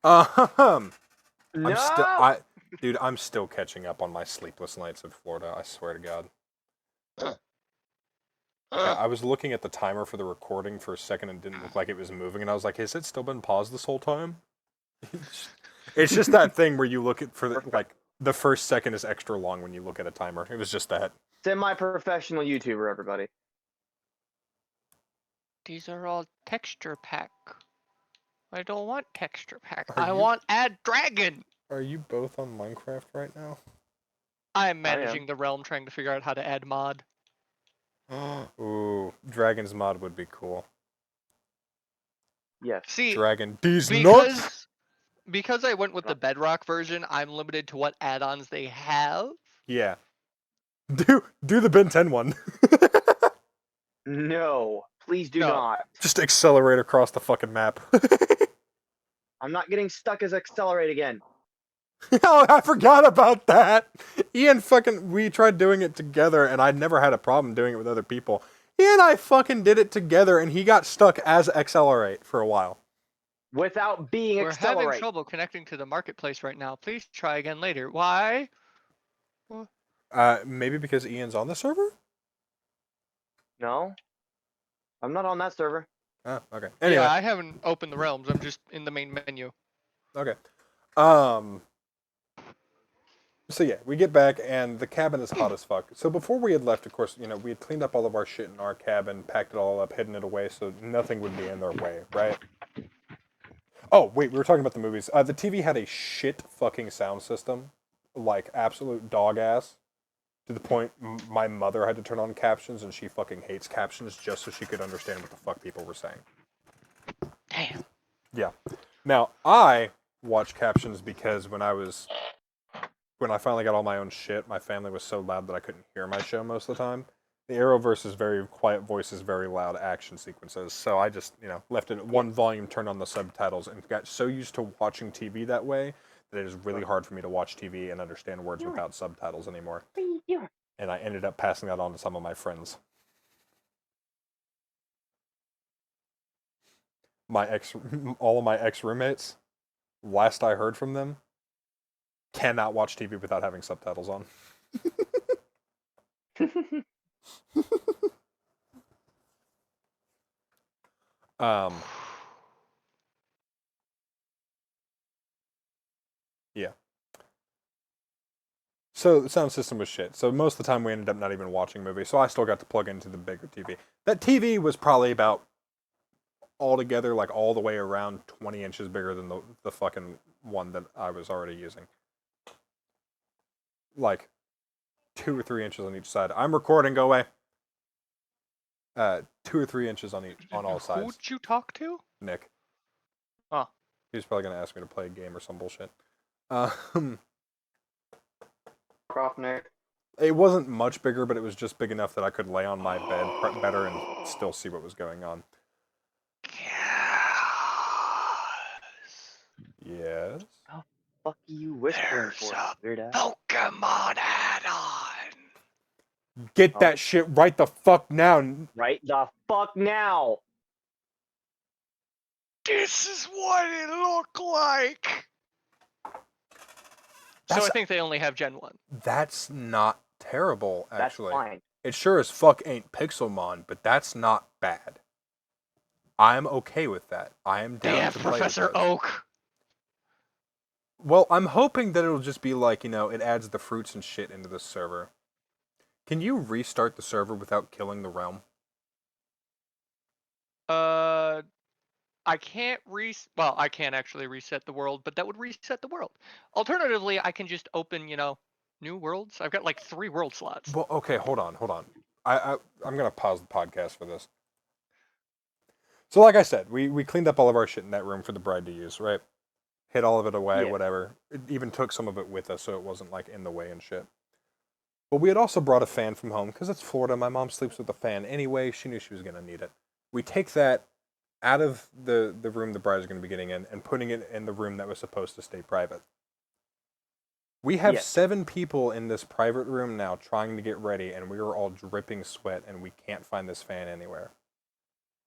I'm still catching up on my sleepless nights in Florida, I swear to God. Yeah, I was looking at the timer for the recording for a second and it didn't look like it was moving, and I was like, has it still been paused this whole time? It's just that thing where you look at the first second is extra long when you look at a timer. It was just that. Semi-professional YouTuber, everybody. These are all texture pack. I don't want texture pack. Are I you- want add dragon. Are you both on Minecraft right now? I'm managing the realm, trying to figure out how to add mod. Ooh, Dragon's mod would be cool. Yes. See, Dragon D's nuts! because I went with the Bedrock version, I'm limited to what add-ons they have. Yeah. Do the Ben 10 one. No. Please do No. not. Just accelerate across the fucking map. I'm not getting stuck as Accelerate again. Oh, I forgot about that. We tried doing it together, and I never had a problem doing it with other people. He and I fucking did it together, and he got stuck as Accelerate for a while. Without being We're having Accelerate. trouble connecting to the marketplace right now. Please try again later. Why? Maybe because Ian's on the server? No. I'm not on that server. Oh, okay. Anyway. Yeah, I haven't opened the realms. I'm just in the main menu. Okay. So yeah, we get back and the cabin is hot as fuck. So before we had left, of course, we had cleaned up all of our shit in our cabin, packed it all up, hidden it away so nothing would be in their way, right? Oh, wait, we were talking about the movies. The TV had a shit fucking sound system, like absolute dog ass, to the point my mother had to turn on captions, and she fucking hates captions just so she could understand what the fuck people were saying. Damn. Yeah. Now, I watch captions because when I finally got all my own shit, my family was so loud that I couldn't hear my show most of the time. The Arrowverse is very quiet voices, very loud action sequences. So I just, left it at one volume, turned on the subtitles, and got so used to watching TV that way It is really hard for me to watch TV and understand words without subtitles anymore. What are you doing? And I ended up passing that on to some of my friends. All of my ex-roommates, last I heard from them, cannot watch TV without having subtitles on. Yeah. So the sound system was shit. So most of the time we ended up not even watching movies. So I still got to plug into the bigger TV. That TV was probably about altogether, like all the way around 20 inches bigger than the fucking one that I was already using. Like 2 or 3 inches on each side. I'm recording. Go away. 2 or 3 inches on all sides. Who'd you talk to? Nick. Oh. He's probably gonna ask me to play a game or some bullshit. Prof Nick. It wasn't much bigger, but it was just big enough that I could lay on my bed better and still see what was going on. Yes. How the fuck are you whispering There's for? a Weird ass. Pokemon add-on. Get that shit right the fuck now. Right the fuck now. This is what it looked like. So I think they only have Gen 1. That's not terrible, actually. That's fine. It sure as fuck ain't Pixelmon, but that's not bad. I'm okay with that. I am down They have to play Professor with those. Oak. Well, I'm hoping that it'll just be like, it adds the fruits and shit into the server. Can you restart the server without killing the realm? I can't well, I can't actually reset the world, but that would reset the world. Alternatively, I can just open, new worlds. I've got like 3 world slots. Well, okay, hold on. I'm gonna pause the podcast for this. So, like I said, we cleaned up all of our shit in that room for the bride to use, right? Hid all of it away, Yeah. whatever. It even took some of it with us, so it wasn't like in the way and shit. But we had also brought a fan from home because it's Florida. My mom sleeps with a fan anyway. She knew she was gonna need it. We take that out of the room the bride is going to be getting in and putting it in the room that was supposed to stay private. We have 7 people in this private room now trying to get ready, and we are all dripping sweat, and we can't find this fan anywhere.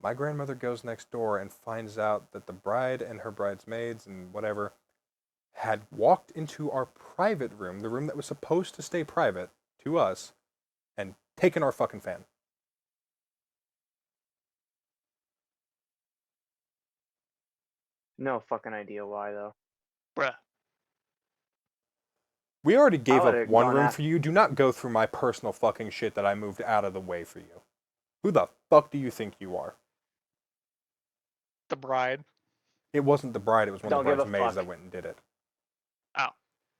My grandmother goes next door and finds out that the bride and her bridesmaids and whatever had walked into our private room, the room that was supposed to stay private to us, and taken our fucking fan. No fucking idea why though. Bruh. We already gave up would've one gone room after- for you. Do not go through my personal fucking shit that I moved out of the way for you. Who the fuck do you think you are? The bride. It wasn't the bride. It was one of Don't the give a bridesmaids fuck. that went and did it. Oh.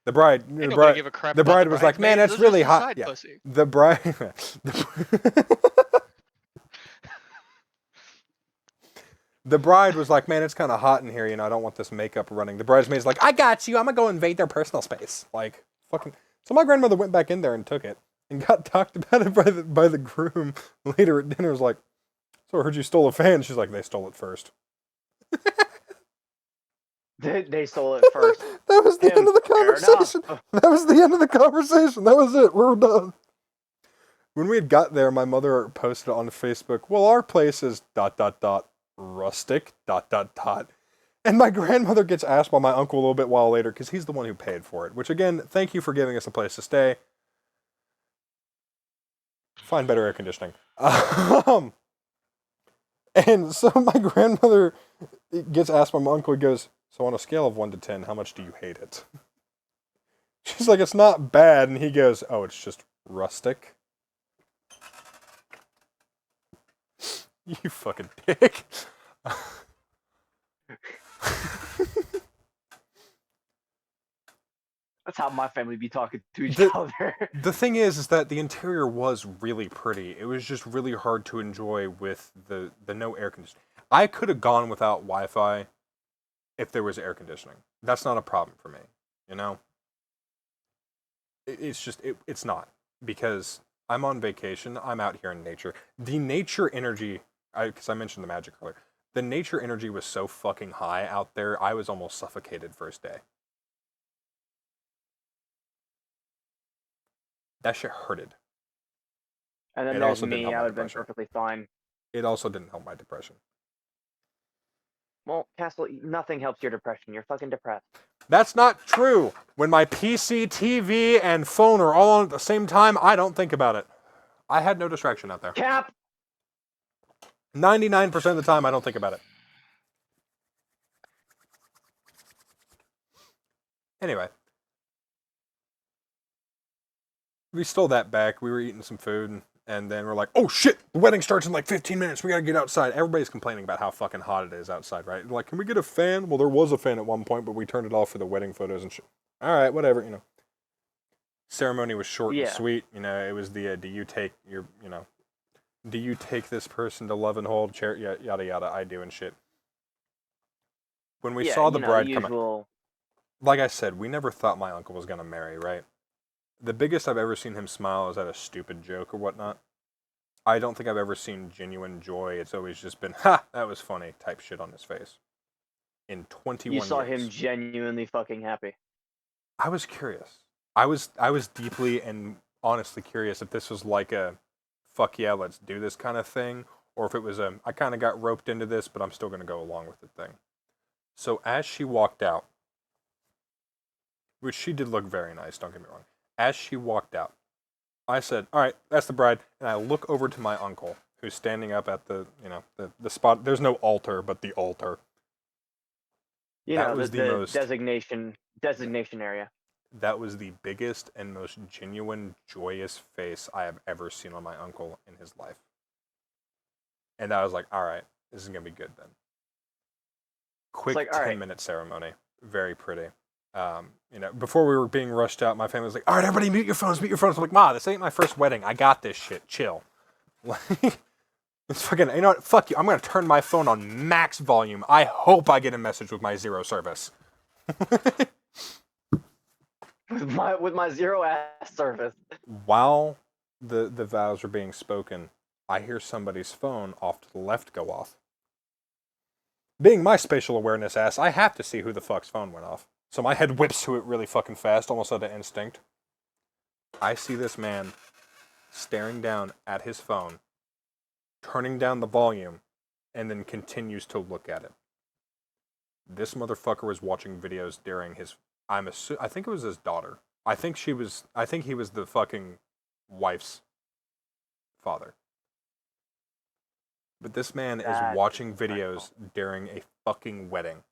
The bride. Ain't The nobody bride. give a crap The about bride was like, "Man, bridesmaids. that's Those are really just hot." side Yeah. pussy. The bride. The bride was like, "Man, it's kind of hot in here. I don't want this makeup running." The bridesmaid's like, "I got you. I'm gonna go invade their personal space." Like, fucking. So my grandmother went back in there and took it and got talked about it by the groom later at dinner. Was like, "So I heard you stole a fan." She's like, "They stole it first." They stole it first. That was the end of the Fair conversation. enough. That was the end of the conversation. That was it. We're done. When we had got there, my mother posted on Facebook, "Well, our place is ... rustic ... And my grandmother gets asked by my uncle a little bit while later, because he's the one who paid for it. Which, again, thank you for giving us a place to stay. Find better air conditioning. And so my grandmother gets asked by my uncle, he goes, "So on a scale of 1 to 10, how much do you hate it?" She's like, "It's not bad." And he goes, "Oh, it's just rustic." You fucking dick. That's how my family be talking to each The- other. The thing is that the interior was really pretty. It was just really hard to enjoy with the no air conditioning. I could have gone without Wi-Fi if there was air conditioning. That's not a problem for me, It's just, it's not. Because I'm on vacation, I'm out here in nature. The nature energy, because I mentioned the magic earlier, the nature energy was so fucking high out there, I was almost suffocated first day. That shit hurted. And then It there's also didn't me. help I my would have been depression. perfectly fine. It also didn't help my depression. Well, Castle, nothing helps your depression. You're fucking depressed. That's not true. When my PC, TV, and phone are all on at the same time, I don't think about it. I had no distraction out there. Cap! 99% of the time, I don't think about it. Anyway. We stole that back. We were eating some food, and then we're like, oh shit, the wedding starts in like 15 minutes. We gotta get outside. Everybody's complaining about how fucking hot it is outside, right? Like, can we get a fan? Well, there was a fan at one point, but we turned it off for the wedding photos and shit. All right, whatever, you know. Ceremony was short and sweet. You know, it was the, do you take this person to love and hold, yada yada, I do and shit. When we saw the bride come out, like I said, we never thought my uncle was gonna marry, right? The biggest I've ever seen him smile is at a stupid joke or whatnot. I don't think I've ever seen genuine joy. It's always just been, ha, that was funny type shit on his face. In 21 years. You saw him genuinely fucking happy. I was curious. I was deeply and honestly curious if this was like a, fuck yeah, let's do this kind of thing, or if it was a, I kind of got roped into this, but I'm still going to go along with the thing. So as she walked out, which she did look very nice, don't get me wrong. As she walked out, I said, all right, that's the bride. And I look over to my uncle, who's standing up at the, the spot. There's no altar, but the altar. That was the most designation area. That was the biggest and most genuine, joyous face I have ever seen on my uncle in his life. And I was like, all right, this is going to be good then. Quick like, 10-minute ceremony. Very pretty. Before we were being rushed out, my family was like, all right, everybody mute your phones. I'm like, Ma, this ain't my first wedding. I got this shit. Chill. It's fucking, you know what? Fuck you. I'm going to turn my phone on max volume. I hope I get a message with my 0 service. with my 0 ass service. While the vows are being spoken, I hear somebody's phone off to the left go off. Being my spatial awareness ass, I have to see who the fuck's phone went off. So my head whips to it really fucking fast, almost out of instinct. I see this man staring down at his phone, turning down the volume, and then continues to look at it. This motherfucker was watching videos during his, I think it was his daughter. I think he was the fucking wife's father. But this man is watching videos during a fucking wedding.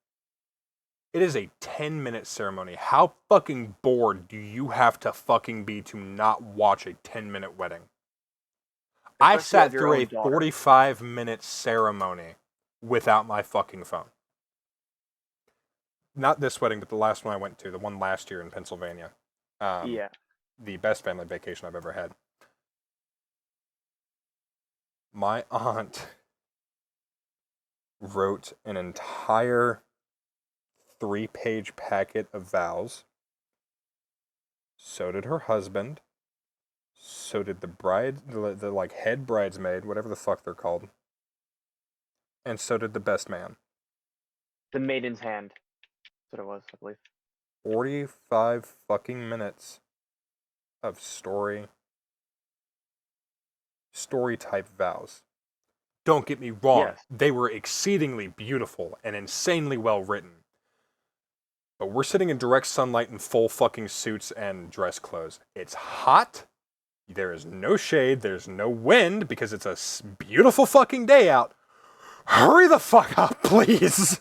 It is a 10-minute ceremony. How fucking bored do you have to fucking be to not watch a 10-minute wedding? I sat through a 45-minute ceremony without my fucking phone. Not this wedding, but the last one I went to, the one last year in Pennsylvania. The best family vacation I've ever had. My aunt wrote an entire 3-page packet of vows. So did her husband. So did the bride, the like head bridesmaid, whatever the fuck they're called. And so did the best man. The maiden's hand. That's what it was, I believe. 45 fucking minutes of story type vows. Don't get me wrong, yes. They were exceedingly beautiful and insanely well written. But we're sitting in direct sunlight in full fucking suits and dress clothes. It's hot. There is no shade. There's no wind because it's a beautiful fucking day out. Hurry the fuck up, please.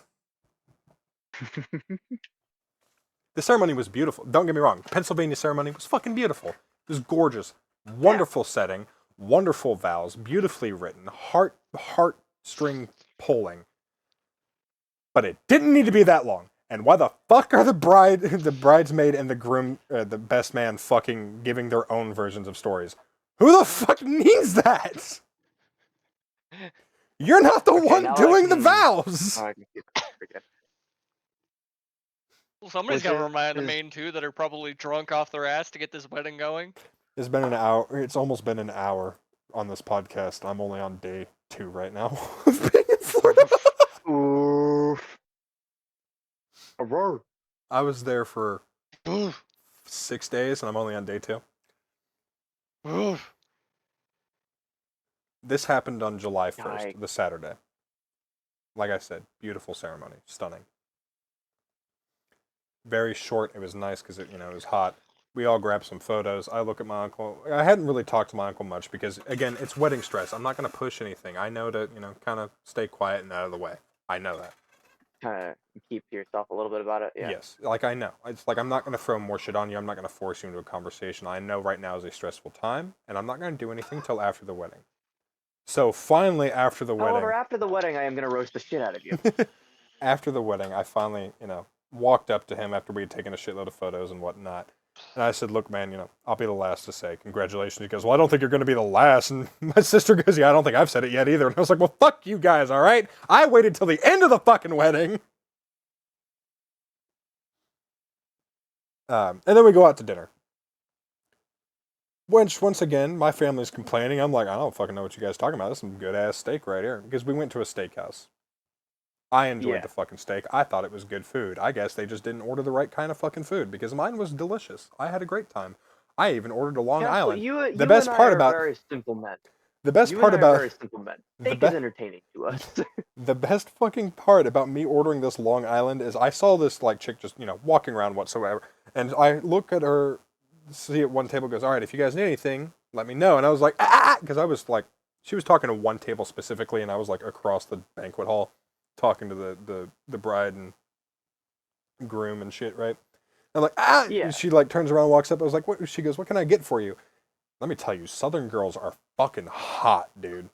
The ceremony was beautiful. Don't get me wrong. The Pennsylvania ceremony was fucking beautiful. It was gorgeous. Wonderful setting. Wonderful vows. Beautifully written. Heartstring pulling. But it didn't need to be that long. And why the fuck are the bridesmaid and the groom, the best man, fucking giving their own versions of stories? Who the fuck needs that? You're not the one doing the vows. Well, somebody's got to remind the main two that are probably drunk off their ass to get this wedding going. It's been an hour. It's almost been an hour on this podcast. I'm only on day 2 right now of being in Florida. Oof. I was there for 6 days, and I'm only on day 2. This happened on July 1st, Yikes. the Saturday. Like I said, beautiful ceremony, stunning. Very short. It was nice because it was hot. We all grabbed some photos. I look at my uncle. I hadn't really talked to my uncle much because, again, it's wedding stress. I'm not going to push anything. I know to, kind of stay quiet and out of the way. I know that. Kind of keep to yourself a little bit about it. Yeah. Yes. Like, I know. It's like I'm not going to throw more shit on you. I'm not going to force you into a conversation. I know right now is a stressful time, and I'm not going to do anything till after the wedding. So, finally, after the wedding... However, after the wedding, I am going to roast the shit out of you. After the wedding, I finally, walked up to him after we had taken a shitload of photos and whatnot. And I said, look, man, I'll be the last to say congratulations. He goes, well, I don't think you're going to be the last. And my sister goes, yeah, I don't think I've said it yet either. And I was like, well, fuck you guys, all right? I waited till the end of the fucking wedding. And then we go out to dinner. Which, once again, my family's complaining. I'm like, I don't fucking know what you guys are talking about. This is some good-ass steak right here. Because we went to a steakhouse. I enjoyed the fucking steak. I thought it was good food. I guess they just didn't order the right kind of fucking food because mine was delicious. I had a great time. I even ordered a Long Island. The best part about very simple men. The best part about very simple men. Steak is entertaining to us. The best fucking part about me ordering this Long Island is I saw this like chick just walking around whatsoever, and I look at her, see at one table, goes, all right, if you guys need anything, let me know. And I was like, because I was like, she was talking to one table specifically, and I was like across the banquet hall, talking to the bride and groom and shit, right? I'm like, Yeah. And she like turns around and walks up. I was like, what? She goes, what can I get for you? Let me tell you, Southern girls are fucking hot, dude.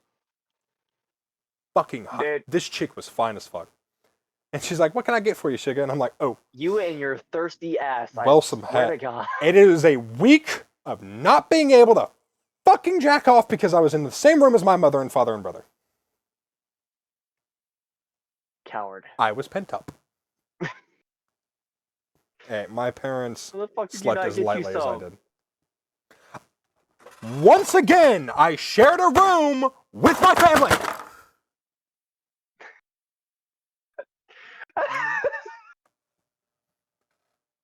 Fucking hot. Dude. This chick was fine as fuck. And she's like, what can I get for you, Sugar? And I'm like, oh. You and your thirsty ass. Well, some swear to hat. God. It is a week of not being able to fucking jack off because I was in the same room as my mother and father and brother. Coward. I was pent up. Hey, my parents slept as lightly as I did. Once again, I shared a room with my family.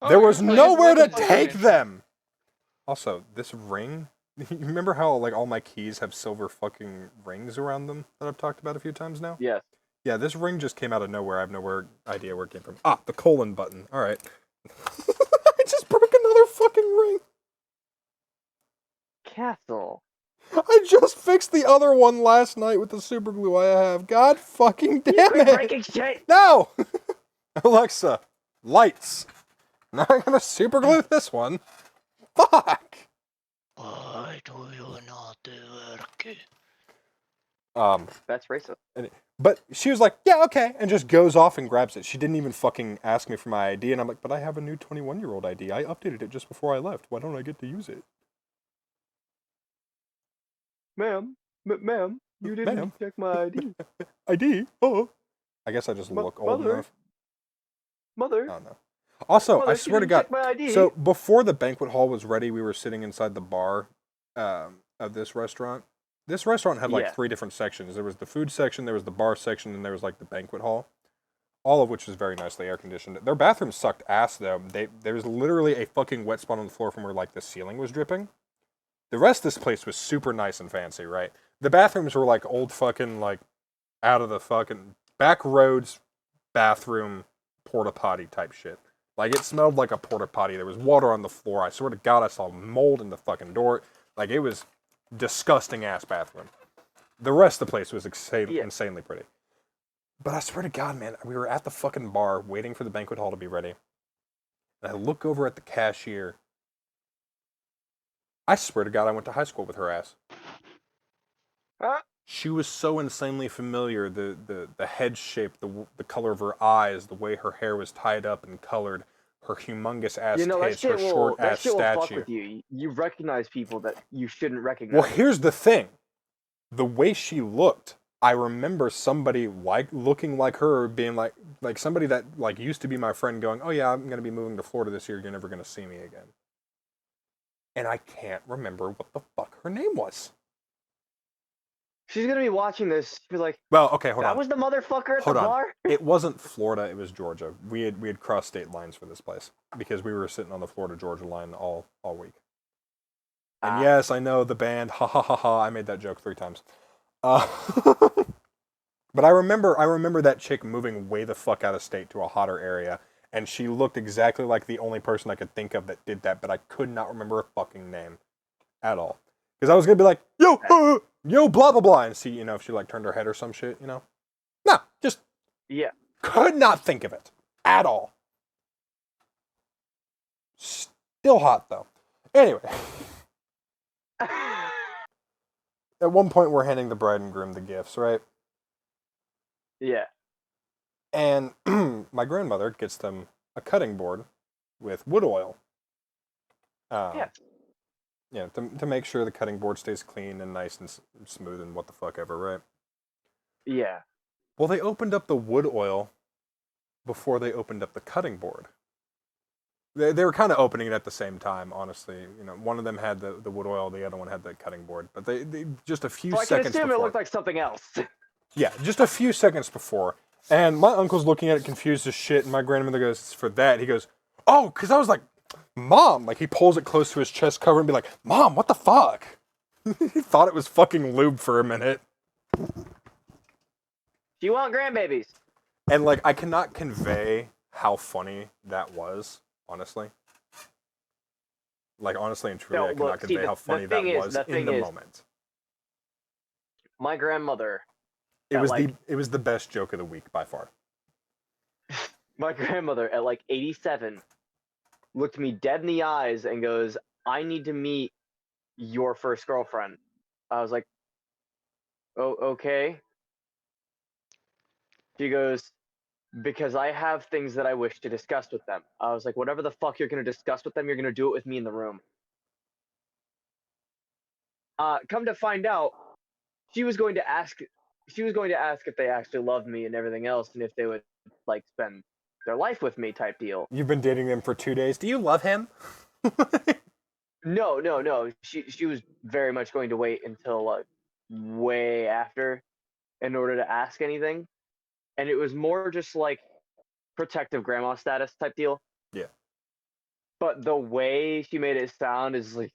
There was nowhere to take them. Also, this ring, you remember how like all my keys have silver fucking rings around them that I've talked about a few times now? Yes. Yeah, this ring just came out of nowhere. I have no idea where it came from. Ah, the colon button. All right. I just broke another fucking ring. Castle. I just fixed the other one last night with the super glue I have. God fucking damn Quit it. breaking shit. No! Alexa, lights. Now I'm gonna super glue this one. Fuck! Why do you not work? That's racist. But she was like, yeah, okay, and just goes off and grabs it. She didn't even fucking ask me for my ID, and I'm like, but I have a new 21-year-old ID. I updated it just before I left. Why don't I get to use it? Ma'am, you didn't check my ID. ID? Oh. I guess I just look old enough. Mother. I don't know. Also, Mother, I swear to God, so before the banquet hall was ready, we were sitting inside the bar of this restaurant. This restaurant had like 3 different sections. There was the food section, there was the bar section, and there was like the banquet hall. All of which was very nicely air conditioned. Their bathrooms sucked ass though. There was literally a fucking wet spot on the floor from where like the ceiling was dripping. The rest of this place was super nice and fancy, right? The bathrooms were like old fucking like out of the fucking back roads bathroom porta potty type shit. Like it smelled like a porta potty. There was water on the floor. I swear to God, I saw mold in the fucking door. Like it was disgusting ass bathroom. The rest of the place was insanely pretty. But I swear to God, man, we were at the fucking bar waiting for the banquet hall to be ready. And I look over at the cashier. I swear to God, I went to high school with her ass. Huh? She was so insanely familiar. The head shape, the color of her eyes, the way her hair was tied up and colored, her humongous ass tits, her short ass statue. Fuck statue. with you. You recognize people that you shouldn't recognize. Well, here's the thing. The way she looked, I remember somebody looking like her being like somebody that like used to be my friend going, oh yeah, I'm going to be moving to Florida this year. You're never going to see me again. And I can't remember what the fuck her name was. She's gonna be watching this. She'll be like, well, okay, hold on. That was the motherfucker at Hold the on. bar? It wasn't Florida, it was Georgia. We had crossed state lines for this place because we were sitting on the Florida-Georgia line all week. And yes, I know the band. Ha ha ha ha. I made that joke 3 times. Uh, but I remember that chick moving way the fuck out of state to a hotter area, and she looked exactly like the only person I could think of that did that, but I could not remember her fucking name at all. Because I was gonna be like, yo, yo, blah blah blah, and see, if she like turned her head or some shit, No, just Yeah. could not think of it at all. Still hot though. Anyway. At one point, we're handing the bride and groom the gifts, right? Yeah. And my grandmother gets them a cutting board with wood oil. Yeah. To make sure the cutting board stays clean and nice and smooth and what the fuck ever, right? Yeah. Well, they opened up the wood oil before they opened up the cutting board. They were kind of opening it at the same time, honestly. One of them had the wood oil, the other one had the cutting board. But they just a few So I seconds can assume before. it looked like something else. Yeah, just a few seconds before. And my uncle's looking at it confused as shit, and my grandmother goes, "It's for that." He goes, "Oh," because I was like, "Mom," like he pulls it close to his chest cover and be like, "Mom, what the fuck?" He thought it was fucking lube for a minute. Do you want grandbabies? And like, I cannot convey how funny that was, honestly. Like, honestly and truly, I cannot convey how funny that was in the moment. My grandmother. It was the best joke of the week by far. My grandmother at like 87 looked me dead in the eyes and goes, "I need to meet your first girlfriend." I was like, "Oh, okay." She goes, "Because I have things that I wish to discuss with them." I was like, "Whatever the fuck you're going to discuss with them, you're going to do it with me in the room." Come to find out, she was going to ask if they actually loved me and everything else, and if they would like spend their life with me type deal. You've been dating them for 2 days. Do you love him? No. She was very much going to wait until like way after in order to ask anything. And it was more just like protective grandma status type deal. Yeah. But the way she made it sound is like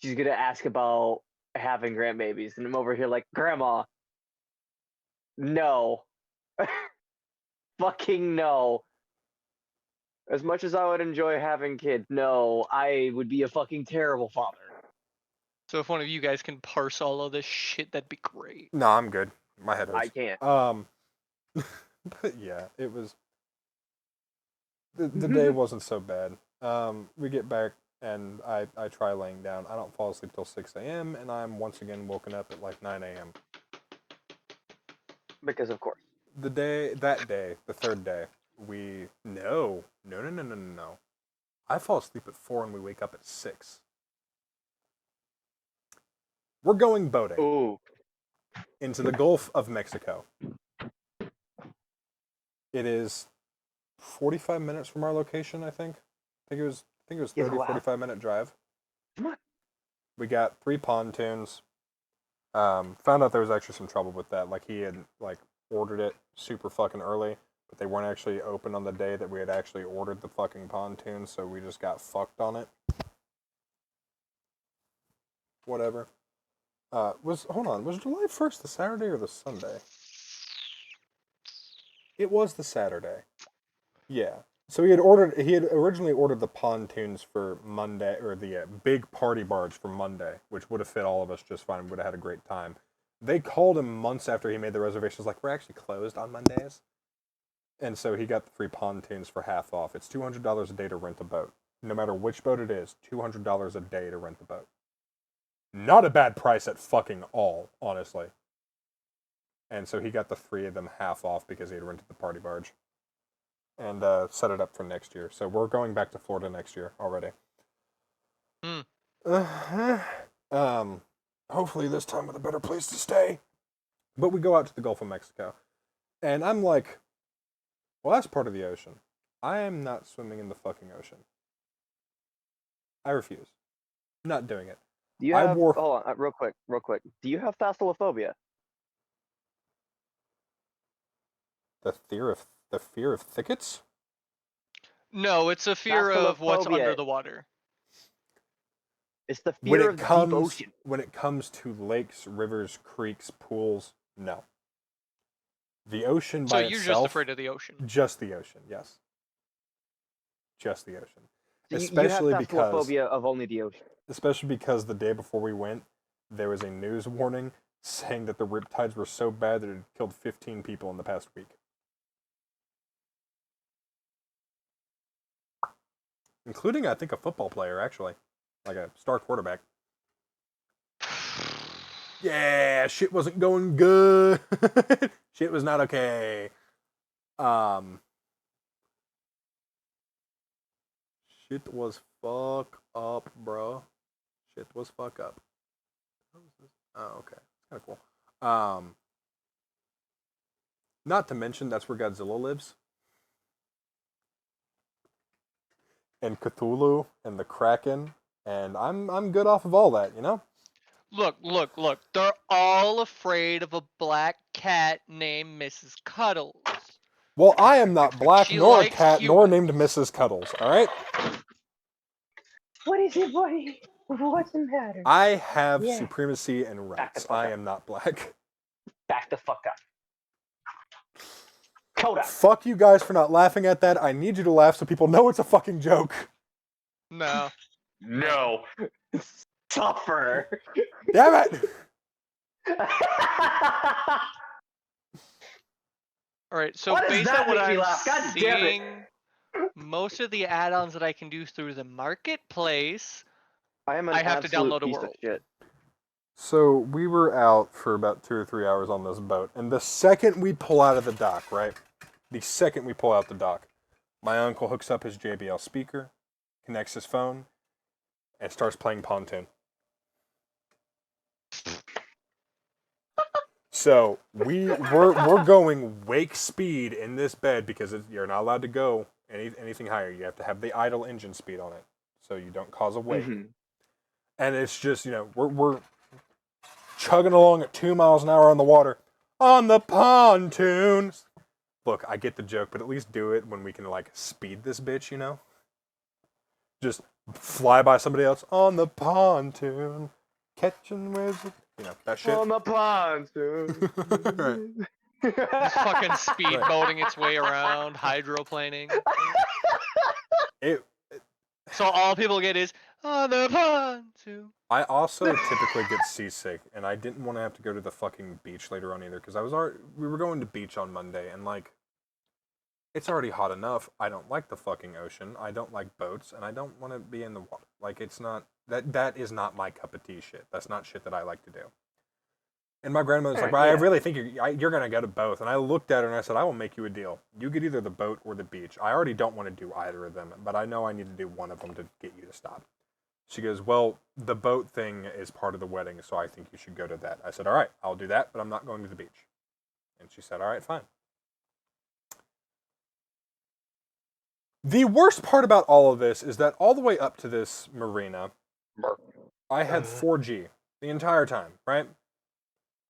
she's gonna ask about having grandbabies, and I'm over here like, "Grandma, no." Fucking no. As much as I would enjoy having kids, no, I would be a fucking terrible father. So if one of you guys can parse all of this shit, that'd be great. No, I'm good. My head hurts. I can't. But yeah, it was. The day wasn't so bad. We get back and I try laying down. I don't fall asleep till 6 a.m. and I'm once again woken up at like 9 a.m. Because of course. That day, the third day, no. I fall asleep at 4 and we wake up at 6. We're going boating. Ooh. Into the Gulf of Mexico. It is 45 minutes from our location, I think. I think it was 30, 45-minute drive. We got 3 pontoons. Found out there was actually some trouble with that. Like, he had, like, ordered it super fucking early, but they weren't actually open on the day that we had actually ordered the fucking pontoon, so we just got fucked on it. Whatever. Was July 1st the Saturday or the Sunday? It was the Saturday. Yeah. So he had originally ordered the pontoons for Monday, or the big party barge for Monday, which would have fit all of us just fine. Would have had a great time. They called him months after he made the reservations, like, "We're actually closed on Mondays." And so he got the 3 pontoons for half off. It's $200 a day to rent a boat. No matter which boat it is, $200 a day to rent the boat. Not a bad price at fucking all, honestly. And so he got the 3 of them half off because he had rented the party barge. And set it up for next year. So we're going back to Florida next year already. Hopefully this time with a better place to stay. But we go out to the Gulf of Mexico. And I'm like, well, that's part of the ocean. I am not swimming in the fucking ocean. I refuse. I'm not doing it. Do you have, hold on, real quick. Do you have thalassophobia? The fear of thickets? No, it's a fear of what's under the water. It's the When fear it of the deep comes ocean. when it comes to lakes, rivers, creeks, pools, no. The ocean So by you're just itself, afraid of the ocean. just the ocean, yes. Just the ocean. So you have Especially because phobia of only the ocean. the day before we went, there was a news warning saying that the riptides were so bad that it had killed 15 people in the past week. Including, I think, a football player, actually. Like a star quarterback. Yeah, shit wasn't going good. Shit was not okay. Shit was fuck up, bro. Shit was fuck up. Oh, okay. Kind of cool. Not to mention that's where Godzilla lives. And Cthulhu and the Kraken, and I'm good off of all that, you know? Look. They're all afraid of a black cat named Mrs. Cuddles. Well, I am not black She nor a likes cat nor humans. named Mrs. Cuddles, alright? What is it, buddy? What's the matter? I have Yeah. supremacy and Back the rights. fuck I up. am not black. Back the fuck up. Kodak. Fuck you guys for not laughing at that. I need you to laugh so people know it's a fucking joke. No. No. Suffer. Damn it! All right. So Why does based that on what make me I'm laugh? God damn it. seeing, most of the add-ons that I can do through the marketplace, I am an I have to absolute download a piece of world. shit. So we were out for about 2 or 3 hours on this boat, and the second we pull out of the dock, right? The second we pull out the dock, my uncle hooks up his JBL speaker, connects his phone, and starts playing Pontoon. So we're going wake speed in this bed because you're not allowed to go anything higher. You have to have the idle engine speed on it, so you don't cause a wake. Mhm. And it's just, you know, we're chugging along at 2 miles an hour on the water on the pontoons. Look, I get the joke, but at least do it when we can like speed this bitch, you know? Just fly by somebody else on the pontoon, catching waves, you know, that shit. On the pontoon. Right. Just fucking speedboating its way around, hydroplaning. It, So all people get is on the pontoon. I also typically get seasick, and I didn't want to have to go to the fucking beach later on either, because we were going to beach on Monday, and like, it's already hot enough. I don't like the fucking ocean. I don't like boats, and I don't want to be in the water. Like, it's not that is not my cup of tea shit. That's not shit that I like to do. And my grandmother's like, well, I really think you're gonna go to both. And I looked at her and I said, I will make you a deal. You get either the boat or the beach. I already don't want to do either of them, but I know I need to do one of them to get you to stop. She goes, well, the boat thing is part of the wedding, so I think you should go to that. I said, all right, I'll do that, but I'm not going to the beach. And she said, all right, fine. The worst part about all of this is that all the way up to this marina, I had 4G the entire time, right?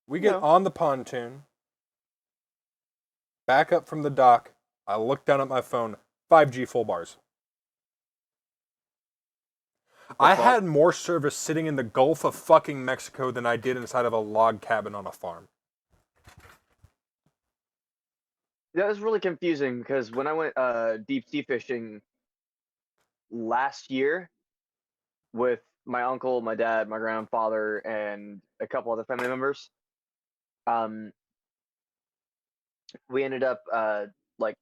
We get on the pontoon, back up from the dock, I look down at my phone, 5G full bars. I had more service sitting in the Gulf of fucking Mexico than I did inside of a log cabin on a farm. That was really confusing because when I went deep sea fishing last year with my uncle, my dad, my grandfather, and a couple other family members, we ended up like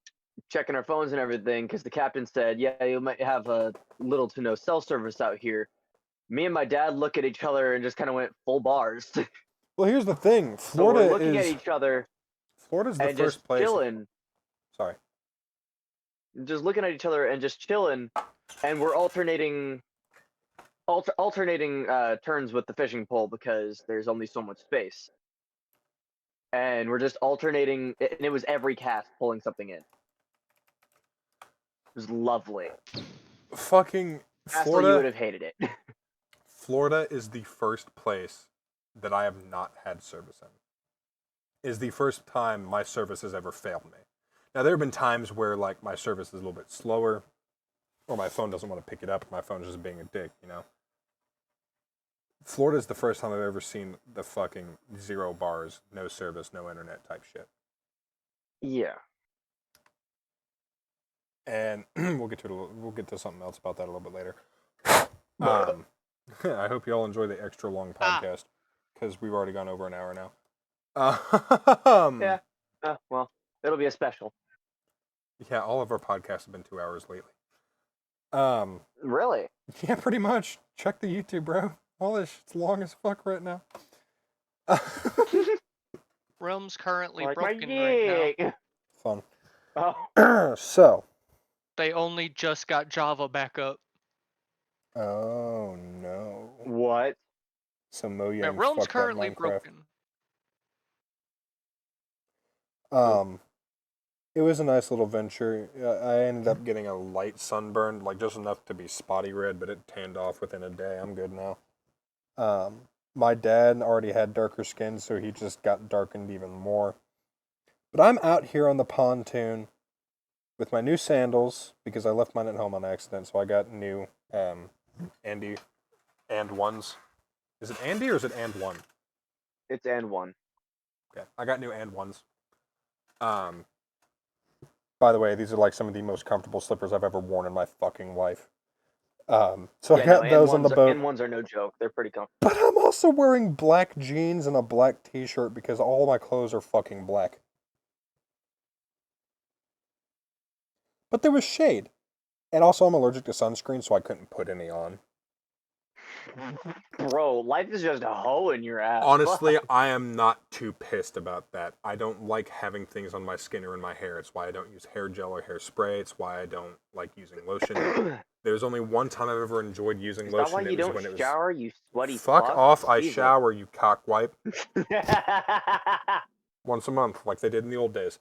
checking our phones and everything because the captain said, yeah, you might have a little to no cell service out here. Me and my dad look at each other and just kind of went full bars. Well, here's the thing. So we're Florida's looking at each other the and first just place. chilling. Sorry. Just looking at each other and just chilling, and we're alternating turns with the fishing pole because there's only so much space. And we're just alternating, and it was every cast pulling something in. It was lovely. Fucking Astley, you would Florida. have hated it. Florida is the first place that I have not had service in. Is the first time my service has ever failed me. Now, there have been times where, like, my service is a little bit slower, or my phone doesn't want to pick it up, or my phone's just being a dick, you know? Florida's the first time I've ever seen the fucking 0 bars, no service, no internet type shit. Yeah. And we'll get to something else about that a little bit later. I hope you all enjoy the extra long podcast because we've already gone over an hour now. Yeah. Well, it'll be a special. Yeah, all of our podcasts have been 2 hours lately. Really? Yeah, pretty much. Check the YouTube, bro. All this shit's long as fuck right now. Realm's currently Like my broken right now. gig. Fun. Oh. So. They only just got Java back up. Oh no. What? So Mojang Yeah, Realm's fucked up currently Minecraft. broken. It was a nice little venture. I ended up getting a light sunburn, like just enough to be spotty red, but it tanned off within a day. I'm good now. My dad already had darker skin, so he just got darkened even more. But I'm out here on the pontoon with my new sandals, because I left mine at home on accident, so I got new Andy and ones. Is it Andy or is it and one? It's and one. Okay, I got new and ones. By the way, these are like some of the most comfortable slippers I've ever worn in my fucking life. So I got those on the boat. And ones are no joke. They're pretty comfortable. But I'm also wearing black jeans and a black t-shirt because all my clothes are fucking black. But there was shade. And also I'm allergic to sunscreen, so I couldn't put any on. Bro, life is just a hoe in your ass. Honestly, I am not too pissed about that. I don't like having things on my skin or in my hair. It's why I don't use hair gel or hairspray. It's why I don't like using lotion. There's only one time I've ever enjoyed using Is lotion. that why you don't shower, you sweaty Fuck fuck? off, I Jesus. shower, you cockwipe. Once a month, like they did in the old days.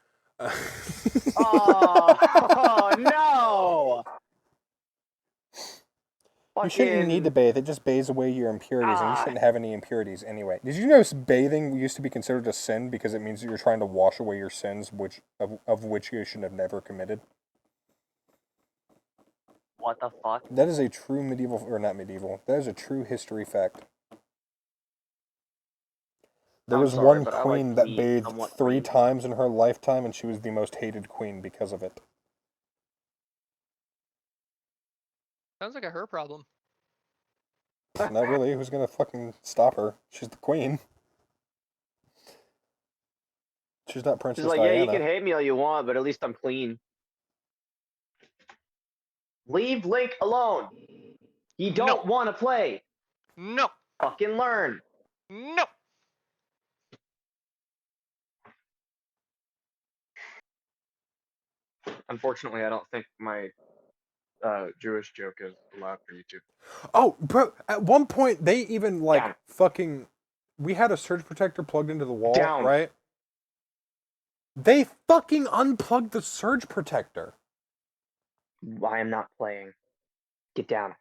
Oh, no! You shouldn't need to bathe. It just bathes away your impurities, and you shouldn't have any impurities anyway. Did you know bathing used to be considered a sin because it means that you're trying to wash away your sins, of which you should have never committed? What the fuck? That is a true medieval, or not medieval, that is a true history fact. There was one queen that bathed 3 times in her lifetime, and she was the most hated queen because of it. Sounds like a her problem. Not really. Who's gonna fucking stop her? She's the queen. She's not Princess She's like, Diana. yeah, you can hate me all you want, but at least I'm clean. Leave Link alone. You don't want to play. No. Fucking learn. No. Unfortunately, I don't think my Jewish joke is allowed for YouTube. Oh, bro, at one point, they even, like, fucking... We had a surge protector plugged into the wall, right? They fucking unplugged the surge protector. I am not playing. Get down.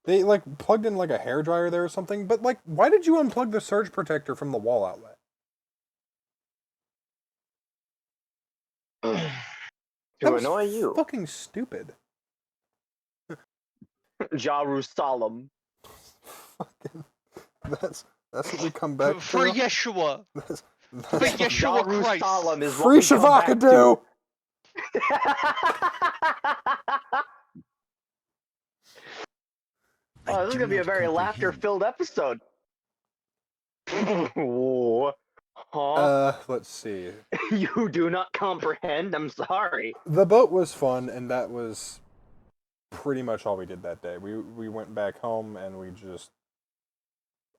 They, like, plugged in, like, a hairdryer there or something, but, like, why did you unplug the surge protector from the wall outlet? To annoy you. Fucking stupid. Jerusalem. Fucking... That's what we come back For to. Yeshua. That's For Yeshua Christ. Jerusalem is Free Shavakadu! Oh, this is gonna be a very laughter-filled episode. Whoa. Huh? Let's see. You do not comprehend? I'm sorry. The boat was fun, and that was pretty much all we did that day. We went back home, and we just...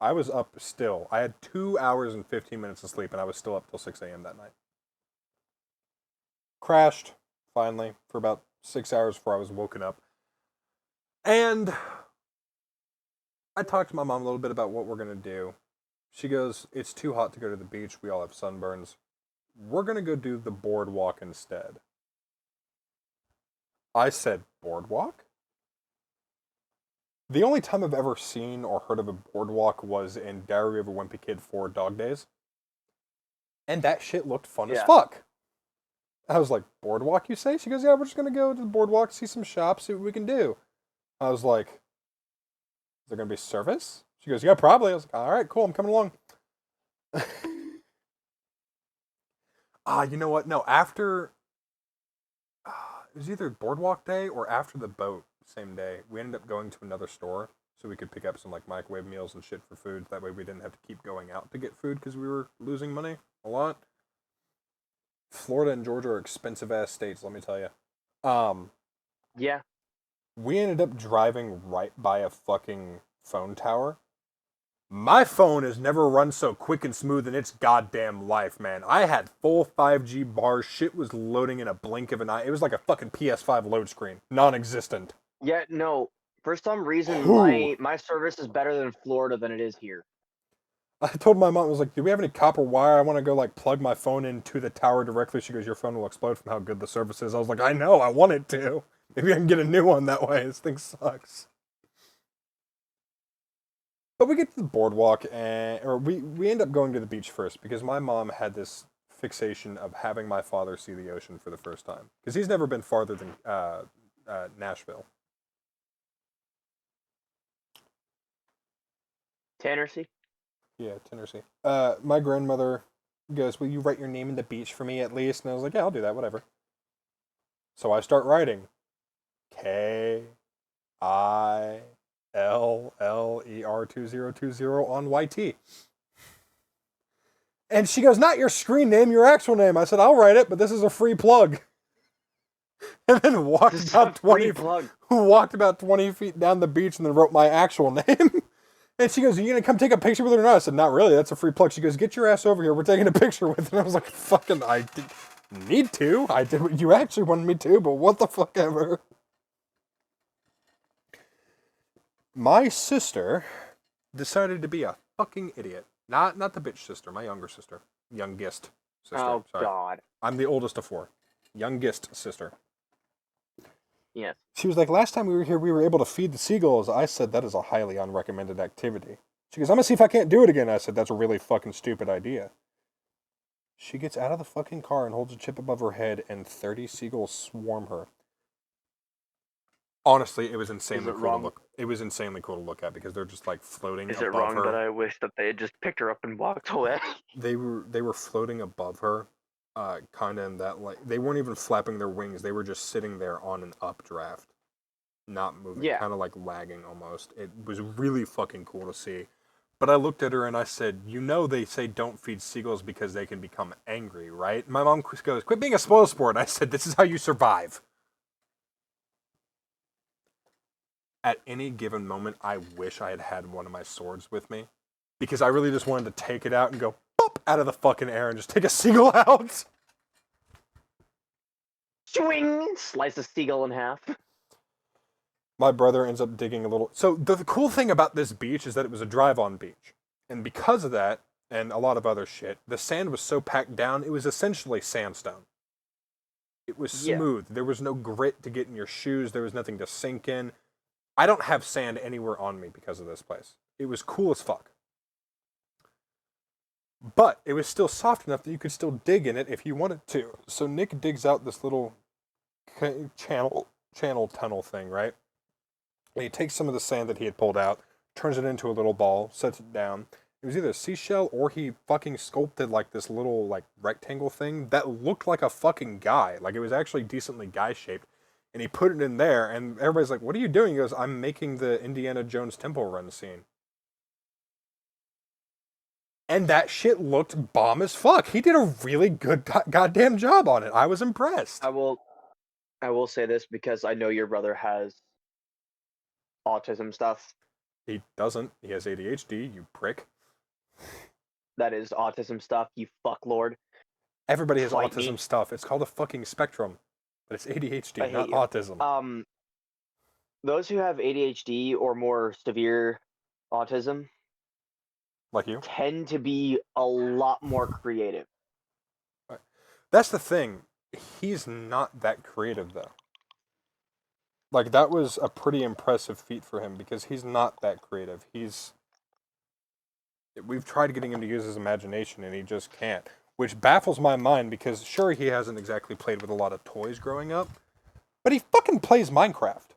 I was up still. I had 2 hours and 15 minutes of sleep, and I was still up till 6 a.m. that night. Crashed, finally, for about 6 hours before I was woken up. And I talked to my mom a little bit about what we're going to do. She goes, it's too hot to go to the beach. We all have sunburns. We're going to go do the boardwalk instead. I said, boardwalk? The only time I've ever seen or heard of a boardwalk was in Diary of a Wimpy Kid 4 Dog Days. And that shit looked fun as fuck. I was like, boardwalk, you say? She goes, yeah, we're just going to go to the boardwalk, see some shops, see what we can do. I was like, there going to be service? She goes, yeah, probably. I was like, all right, cool, I'm coming along. You know what? No, after, it was either boardwalk day or after the boat, same day. We ended up going to another store so we could pick up some like microwave meals and shit for food. That way we didn't have to keep going out to get food because we were losing money a lot. Florida and Georgia are expensive ass states, let me tell you. Yeah. We ended up driving right by a fucking phone tower. My phone has never run so quick and smooth in its goddamn life, man. I had full 5G bars. Shit was loading in a blink of an eye. It was like a fucking PS5 load screen. Non-existent. Yeah, no. For some reason, Whew. my service is better than Florida than it is here. I told my mom, I was like, do we have any copper wire? I want to go like plug my phone into the tower directly. She goes, your phone will explode from how good the service is. I was like, I know, I want it to. Maybe I can get a new one that way. This thing sucks. But we get to the boardwalk, or we end up going to the beach first because my mom had this fixation of having my father see the ocean for the first time. Because he's never been farther than Nashville. Tennessee? Yeah, Tennessee. My grandmother goes, will you write your name in the beach for me at least? And I was like, yeah, I'll do that, whatever. So I start writing KILLER2020 on YT. And she goes, not your screen name, your actual name. I said, I'll write it, but this is a free plug. And then walked about 20 feet down the beach and then wrote my actual name. And she goes, are you going to come take a picture with it or not? I said, not really. That's a free plug. She goes, get your ass over here. We're taking a picture with it. And I was like, fucking, I didn't need to. I did what you actually wanted me to, but what the fuck ever. My sister decided to be a fucking idiot. Not the bitch sister, my younger sister. Youngest sister. Oh, sorry. God. I'm the oldest of four. Youngest sister. Yes. She was like, last time we were here, we were able to feed the seagulls. I said, that is a highly unrecommended activity. She goes, I'm going to see if I can't do it again. I said, that's a really fucking stupid idea. She gets out of the fucking car and holds a chip above her head, and 30 seagulls swarm her. Honestly, it was insanely cool to look. It was insanely cool to look at because they're just like floating above her. Is it wrong that I wish that they had just picked her up and walked away? They were floating above her, kind of in that like they weren't even flapping their wings. They were just sitting there on an updraft, not moving, kind of like lagging almost. It was really fucking cool to see. But I looked at her and I said, you know they say don't feed seagulls because they can become angry, right? My mom goes, quit being a spoilsport. I said, this is how you survive. At any given moment, I wish I had had one of my swords with me. Because I really just wanted to take it out and go, pop, out of the fucking air and just take a seagull out. Swing! Slice a seagull in half. My brother ends up digging a little. So the cool thing about this beach is that it was a drive-on beach. And because of that, and a lot of other shit, the sand was so packed down, it was essentially sandstone. It was smooth. Yeah. There was no grit to get in your shoes. There was nothing to sink in. I don't have sand anywhere on me because of this place. It was cool as fuck. But it was still soft enough that you could still dig in it if you wanted to. So Nick digs out this little channel tunnel thing, right? And he takes some of the sand that he had pulled out, turns it into a little ball, sets it down. It was either a seashell or he fucking sculpted like this little like rectangle thing that looked like a fucking guy. Like it was actually decently guy-shaped. And he put it in there, and everybody's like, what are you doing? He goes, I'm making the Indiana Jones Temple Run scene. And that shit looked bomb as fuck. He did a really good goddamn job on it. I was impressed. I will say this because I know your brother has autism stuff. He doesn't. He has ADHD, you prick. That is autism stuff, you fucklord. Everybody has autism stuff. It's called a fucking spectrum. But it's ADHD, not autism. Those who have ADHD or more severe autism, like you, tend to be a lot more creative. Right. That's the thing. He's not that creative, though. Like, that was a pretty impressive feat for him because he's not that creative. We've tried getting him to use his imagination, and he just can't. Which baffles my mind because, sure, he hasn't exactly played with a lot of toys growing up, but he fucking plays Minecraft.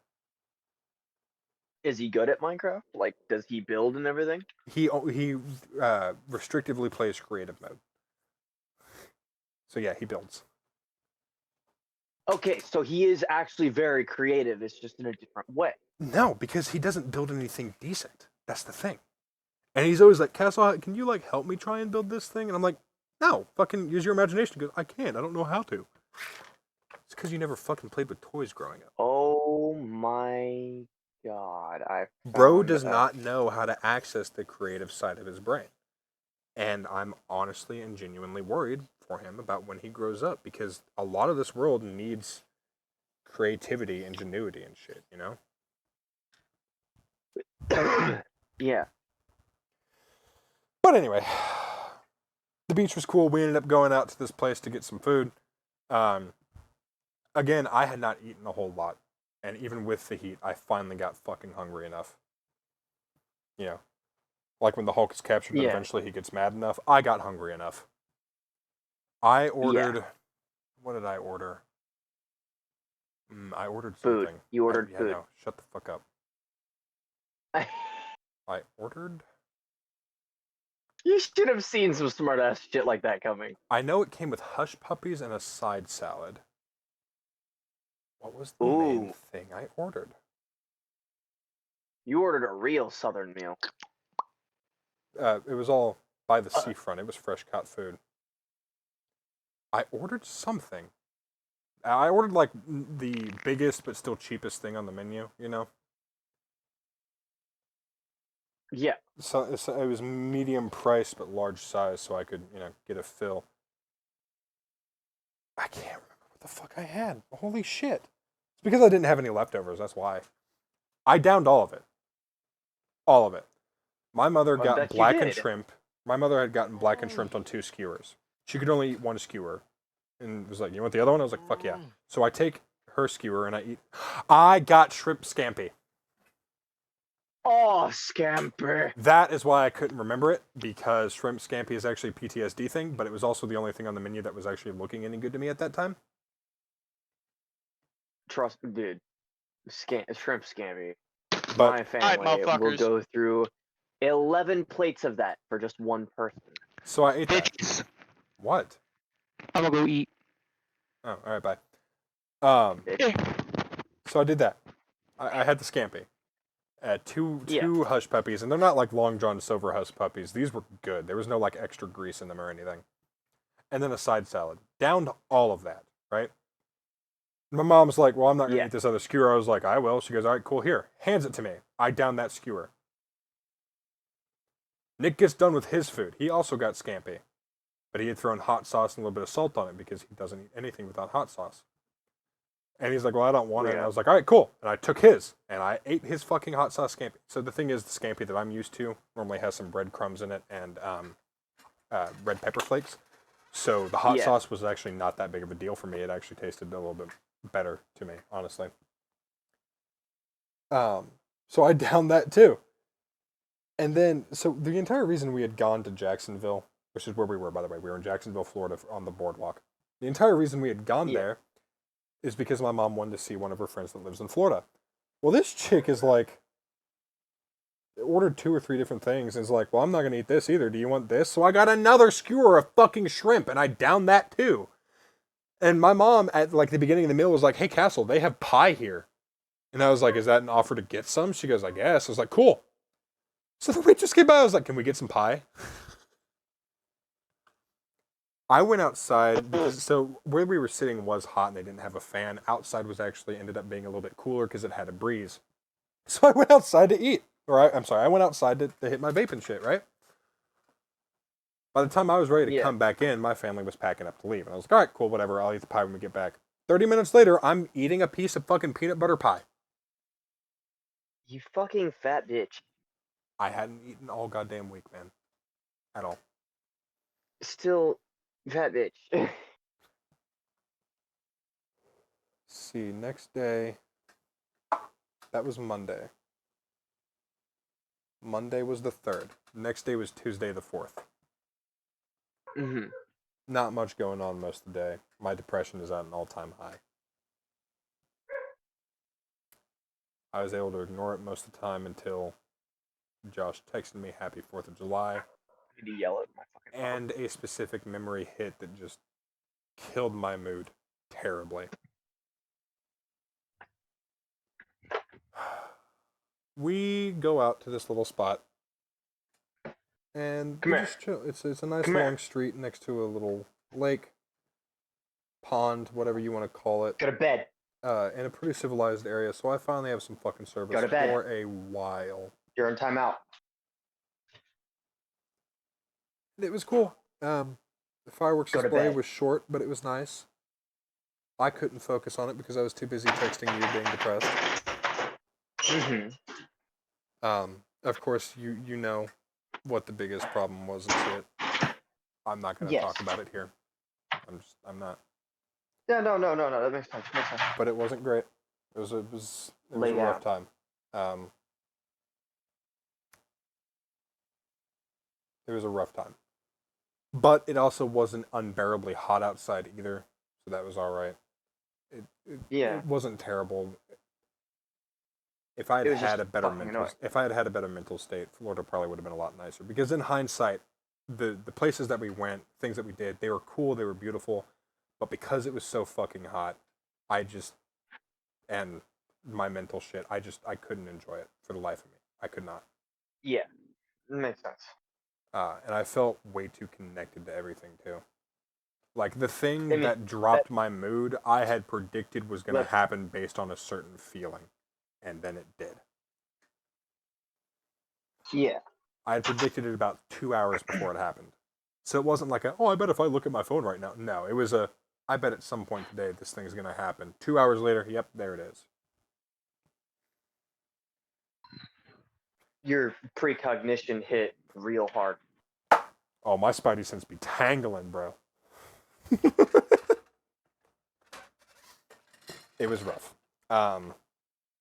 Is he good at Minecraft? Like, does he build and everything? He restrictively plays creative mode. So yeah, he builds. Okay, so he is actually very creative. It's just in a different way. No, because he doesn't build anything decent. That's the thing. And he's always like, Castle, can you like help me try and build this thing? And I'm like, no, fucking use your imagination. He goes, I can't. I don't know how to. It's because you never fucking played with toys growing up. Oh my god! Bro does not know how to access the creative side of his brain. And I'm honestly and genuinely worried for him about when he grows up, because a lot of this world needs creativity, ingenuity, and shit, you know? Yeah. But anyway, the beach was cool. We ended up going out to this place to get some food. Again, I had not eaten a whole lot. And even with the heat, I finally got fucking hungry enough. You know, like when the Hulk is captured and eventually he gets mad enough. I got hungry enough. I ordered... Yeah. What did I order? I ordered Food. something. You ordered yeah, food. No, shut the fuck up. I ordered... You should have seen some smart ass shit like that coming. I know it came with hush puppies and a side salad. What was the Ooh. main thing I ordered? You ordered a real southern meal. It was all by the seafront. It was fresh caught food. I ordered something. I ordered like the biggest but still cheapest thing on the menu, you know? Yeah. So it was medium price but large size, so I could, you know, get a fill. I can't remember what the fuck I had. Holy shit. It's because I didn't have any leftovers, that's why. I downed all of it. All of it. My mother got blackened shrimp. My mother had gotten blackened shrimp on 2 skewers. She could only eat 1 skewer. And was like, you want the other one? I was like, fuck yeah. So I take her skewer and I eat. I got shrimp scampi. Oh, scamper. That is why I couldn't remember it, because shrimp scampi is actually a PTSD thing, but it was also the only thing on the menu that was actually looking any good to me at that time. Trust me, dude. Shrimp scampi. But my family will go through 11 plates of that for just one person. So I ate Bitches. that. What? I'm gonna go eat. Oh, all right, bye. So I did that. I had the scampi. Two hush puppies, and they're not like long drawn silver hush puppies. These were good. There was no like extra grease in them or anything. And then a side salad. Downed all of that, right? My mom's like, well, I'm not gonna eat this other skewer. I was like, I will. She goes, all right, cool, here. Hands it to me. I down that skewer. Nick gets done with his food. He also got scampi. But he had thrown hot sauce and a little bit of salt on it because he doesn't eat anything without hot sauce. And he's like, well, I don't want it. And I was like, all right, cool. And I took his, and I ate his fucking hot sauce scampi. So the thing is, the scampi that I'm used to normally has some breadcrumbs in it and red pepper flakes. So the hot sauce was actually not that big of a deal for me. It actually tasted a little bit better to me, honestly. So I downed that too. And then, so the entire reason we had gone to Jacksonville, which is where we were, by the way, we were in Jacksonville, Florida on the boardwalk. The entire reason we had gone there is because my mom wanted to see one of her friends that lives in Florida. Well, this chick is like, ordered 2 or 3 different things and is like, well, I'm not going to eat this either. Do you want this? So I got another skewer of fucking shrimp and I downed that too. And my mom at like the beginning of the meal was like, hey, Castle, they have pie here. And I was like, is that an offer to get some? She goes, I guess. I was like, cool. So the waitress came by. I was like, can we get some pie? I went outside because, so where we were sitting was hot and they didn't have a fan. Outside was actually ended up being a little bit cooler because it had a breeze. So I went outside to eat. I went outside to hit my vape and shit, right? By the time I was ready to come back in, my family was packing up to leave. And I was like, all right, cool, whatever. I'll eat the pie when we get back. 30 minutes later, I'm eating a piece of fucking peanut butter pie. You fucking fat bitch. I hadn't eaten all goddamn week, man. At all. Still, fat bitch. See, next day, that was Monday. Monday was the 3rd. Next day was Tuesday the 4th. Mm-hmm. Not much going on most of the day. My depression is at an all-time high. I was able to ignore it most of the time until Josh texted me Happy 4th of July. I need to yell at my fucking phone. And a specific memory hit that just killed my mood terribly. We go out to this little spot, and Come we here. just chill. It's a nice Come long here. street next to a little lake, pond, whatever you want to call it, Go to bed. in a pretty civilized area. So I finally have some fucking service Go to bed. for a while. You're in timeout. It was cool. The fireworks Go to display bed. was short, but it was nice. I couldn't focus on it because I was too busy texting you being depressed. Mm-hmm. Of course, you know what the biggest problem was and shit. I'm not going to Yes. talk about it here. I'm not. Yeah, no. That makes sense. Makes sense. But it wasn't great. It was a Lay rough down. time. It was a rough time. But it also wasn't unbearably hot outside either, so that was all right. Yeah. It wasn't terrible. If I had It was had just a better fucking mental, annoying. if I had had a better mental state, Florida probably would have been a lot nicer. Because in hindsight, the places that we went, things that we did, they were cool, they were beautiful, but because it was so fucking hot, and my mental shit, I couldn't enjoy it for the life of me. I could not. Yeah. Makes sense. And I felt way too connected to everything too. Like the thing I mean, that dropped my mood, I had predicted was going to Look. happen based on a certain feeling, and then it did. Yeah. I had predicted it about 2 hours before it happened. So it wasn't like I bet if I look at my phone right now. No, it was I bet at some point today this thing's going to happen. 2 hours later, yep, there it is. Your precognition hit real hard. Oh, my spidey sense be tangling, bro. It was rough.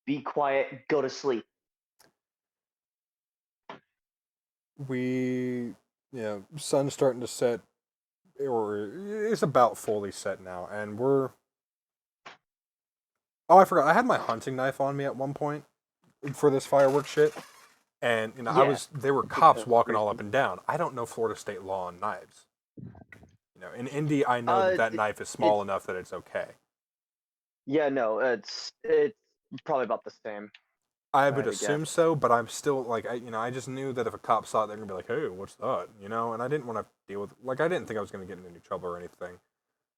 Be quiet. Go to sleep. Sun's starting to set, or it's about fully set now, and we're... Oh, I forgot. I had my hunting knife on me at one point for this fireworks shit, and Yeah. there were cops walking all up and down. I don't know Florida state law on knives. In Indy, I know that knife is small enough that it's okay. Yeah, no, it's probably about the same. I If I would had to assume guess. so, but I'm still like, I just knew that if a cop saw it, they're gonna be like, "Hey, what's that?" And I didn't want to deal with, I didn't think I was gonna get into any trouble or anything.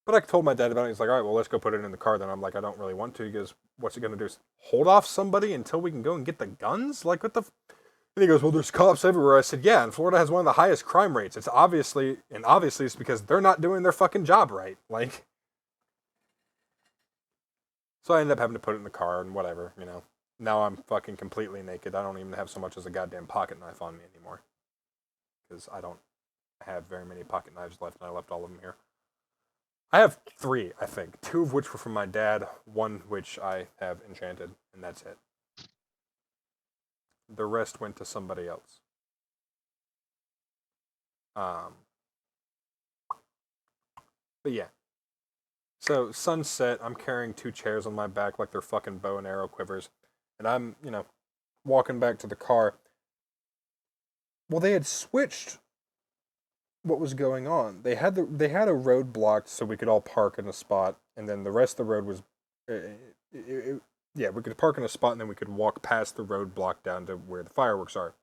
But I told my dad about it. He's like, "All right, well, let's go put it in the car." Then I'm like, "I don't really want to." He goes, "What's it gonna do? Hold off somebody until we can go and get the guns? Like, what the?" And he goes, "Well, there's cops everywhere." I said, "Yeah, and Florida has one of the highest crime rates. It's obviously it's because they're not doing their fucking job right." Like, so I ended up having to put it in the car and whatever. Now I'm fucking completely naked. I don't even have so much as a goddamn pocket knife on me anymore. Because I don't have very many pocket knives left, and I left all of them here. I have 3, I think. 2 of which were from my dad, 1 which I have enchanted, and that's it. The rest went to somebody else. But yeah. So, sunset, I'm carrying 2 chairs on my back like they're fucking bow and arrow quivers. And I'm, walking back to the car. Well, they had switched what was going on. They had a road blocked so we could all park in a spot, and then the rest of the road was, we could park in a spot, and then we could walk past the road block down to where the fireworks are,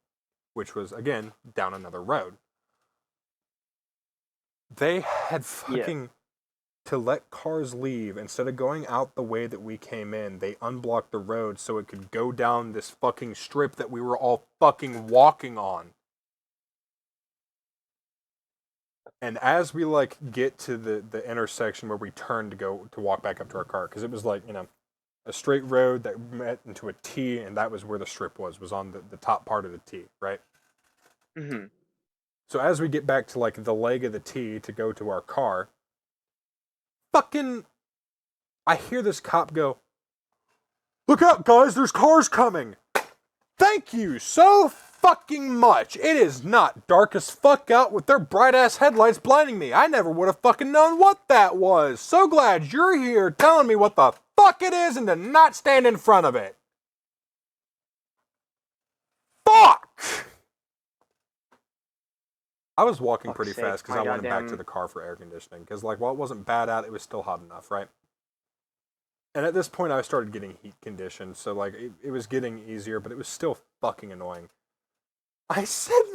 which was again down another road. They had fucking to let cars leave instead of going out the way that we came in. They unblocked the road so it could go down this fucking strip that we were all fucking walking on. And as we get to the intersection where we turned to walk back up to our car, because it was a straight road that met into a T, and that was where the strip was on the top part of the T, right? Mm-hmm. So as we get back to the leg of the T to go to our car, I hear this cop go, "Look out, guys, there's cars coming." Thank you so fucking much. It is not dark as fuck out with their bright ass headlights blinding me. I never would have fucking known what that was. So glad you're here telling me what the fuck it is and to not stand in front of it. fuck! I was walking Fuck's pretty sake, fast because my I wanted back to goddamn- the car for air conditioning. Because, like, while it wasn't bad out, it was still hot enough, right? And at this point, I started getting heat conditioned, so, like, it was getting easier, but it was still fucking annoying. I started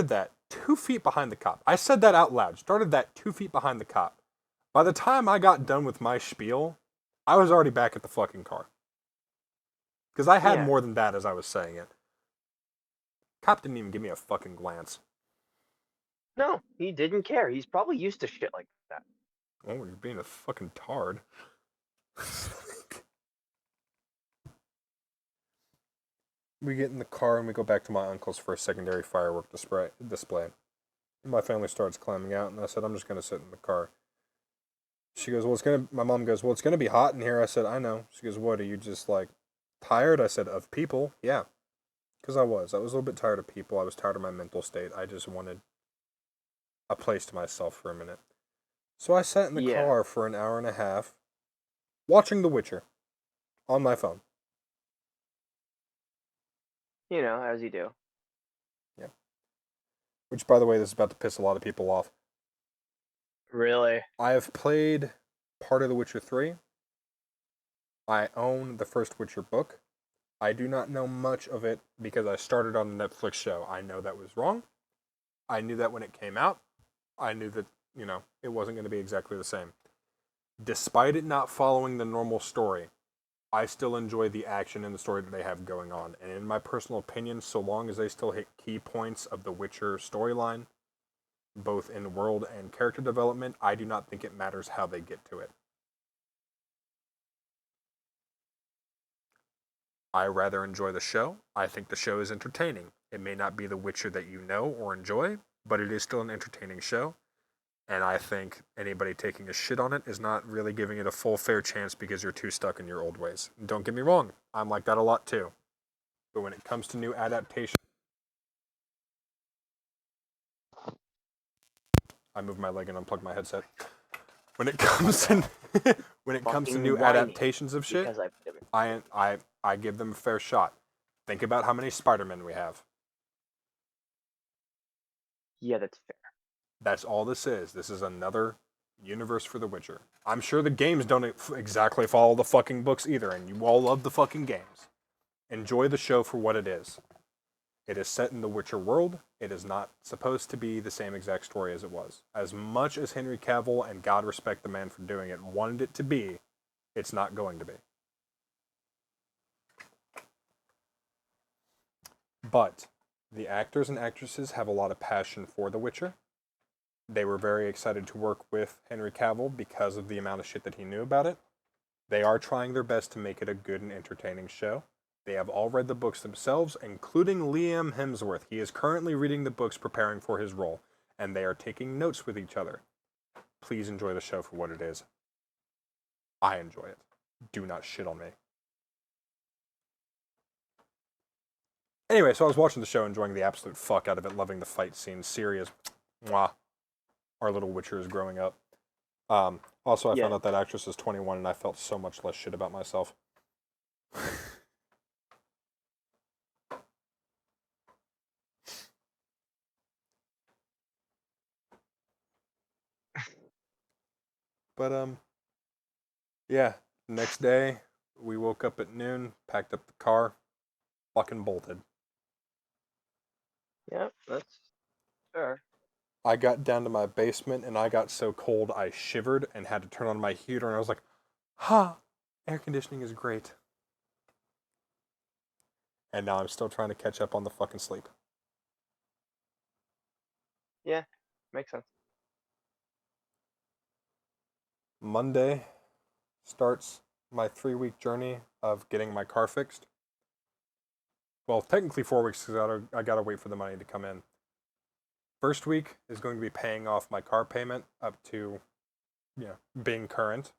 that 2 feet behind the cop. I said that out loud. Started that 2 feet behind the cop. By the time I got done with my spiel, I was already back at the fucking car. Because I had more than that as I was saying it. Cop didn't even give me a fucking glance. No, he didn't care. He's probably used to shit like that. Oh, you're being a fucking tard. We get in the car and we go back to my uncle's for a secondary firework display. My family starts climbing out, and I said, I'm just going to sit in the car. She goes, my mom goes, well, it's going to be hot in here. I said, I know. She goes, what, are you just, like, tired? I said, of people? Yeah. Because I was a little bit tired of people. I was tired of my mental state. I just wanted a place to myself for a minute. So I sat in the car for an hour and a half, watching The Witcher on my phone. You know, as you do. Yeah. Which, by the way, this is about to piss a lot of people off. Really? I have played part of The Witcher 3. I own the first Witcher book. I do not know much of it because I started on the Netflix show. I know that was wrong. I knew that when it came out. I knew that, you know, it wasn't going to be exactly the same. Despite it not following the normal story, I still enjoy the action and the story that they have going on. And in my personal opinion, so long as they still hit key points of the Witcher storyline, both in world and character development, I do not think it matters how they get to it. I rather enjoy the show. I think the show is entertaining. It may not be the Witcher that you know or enjoy, but it is still an entertaining show. And I think anybody taking a shit on it is not really giving it a full fair chance because you're too stuck in your old ways. Don't get me wrong, I'm like that a lot too. But when it comes to new adaptations, I moved my leg and unplugged my headset. When it comes to new adaptations of shit, I give them a fair shot. Think about how many Spider-Men we have. Yeah, that's fair. That's all this is. This is another universe for The Witcher. I'm sure the games don't exactly follow the fucking books either, and you all love the fucking games. Enjoy the show for what it is. It is set in the Witcher world. It is not supposed to be the same exact story as it was. As much as Henry Cavill, and God respect the man for doing it, wanted it to be, it's not going to be. But the actors and actresses have a lot of passion for The Witcher. They were very excited to work with Henry Cavill because of the amount of shit that he knew about it. They are trying their best to make it a good and entertaining show. They have all read the books themselves, including Liam Hemsworth. He is currently reading the books preparing for his role, and they are taking notes with each other. Please enjoy the show for what it is. I enjoy it. Do not shit on me. Anyway, so I was watching the show, enjoying the absolute fuck out of it, loving the fight scenes. Ciri is, mwah. Our little Witcher is growing up. Also, I found out that actress is 21, and I felt so much less shit about myself. But, yeah. Next day, we woke up at noon, packed up the car, fucking bolted. Yep, that's fair. I got down to my basement, and I got so cold I shivered and had to turn on my heater, and I was like, air conditioning is great. And now I'm still trying to catch up on the fucking sleep. Yeah, makes sense. Monday starts my 3-week journey of getting my car fixed. Well, technically 4 weeks because I gotta wait for the money to come in. First week is going to be paying off my car payment up to, being current.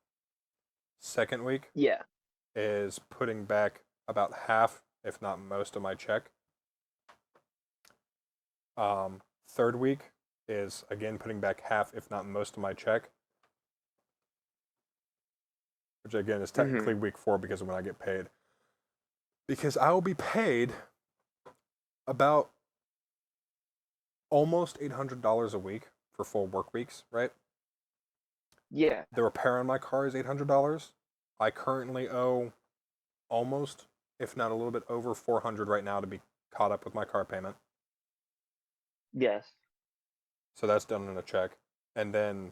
Second week is putting back about half, if not most, of my check. Third week is, again, putting back half, if not most, of my check. Which, again, is technically week 4 because of when I get paid. Because I will be paid about almost $800 a week for full work weeks, right? Yeah. The repair on my car is $800. I currently owe almost, if not a little bit over $400 right now to be caught up with my car payment. Yes. So that's done in a check. And then,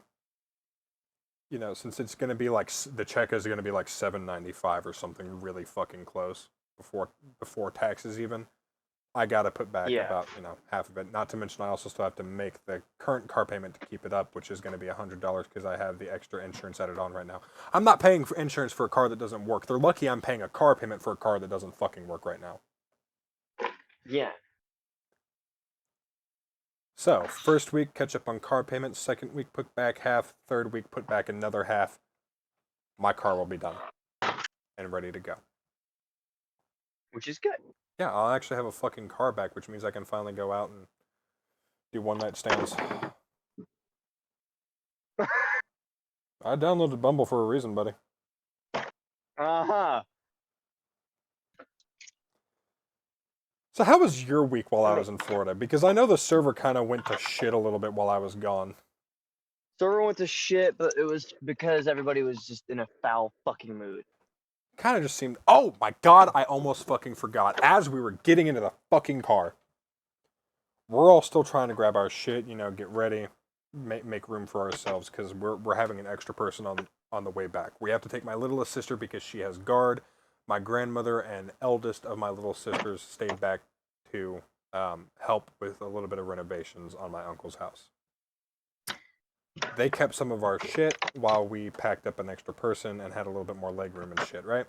since it's going to be like, the check is going to be like $795 or something really fucking close before taxes even, I got to put back about, half of it. Not to mention I also still have to make the current car payment to keep it up, which is going to be $100 because I have the extra insurance added on right now. I'm not paying for insurance for a car that doesn't work. They're lucky I'm paying a car payment for a car that doesn't fucking work right now. Yeah. So, first week, catch up on car payments. Second week, put back half. Third week, put back another half. My car will be done and ready to go. Which is good. Yeah, I'll actually have a fucking car back, which means I can finally go out and do one-night stands. I downloaded Bumble for a reason, buddy. Uh-huh. So how was your week while I was in Florida? Because I know the server kind of went to shit a little bit while I was gone. Server went to shit, but it was because everybody was just in a foul fucking mood. Kind of just seemed... Oh my god, I almost fucking forgot. As we were getting into the fucking car, we're all still trying to grab our shit, get ready, make room for ourselves, because we're having an extra person on the way back. We have to take my littlest sister because she has guard. My grandmother and eldest of my little sisters stayed back to help with a little bit of renovations on my uncle's house. They kept some of our shit while we packed up an extra person and had a little bit more legroom and shit, right?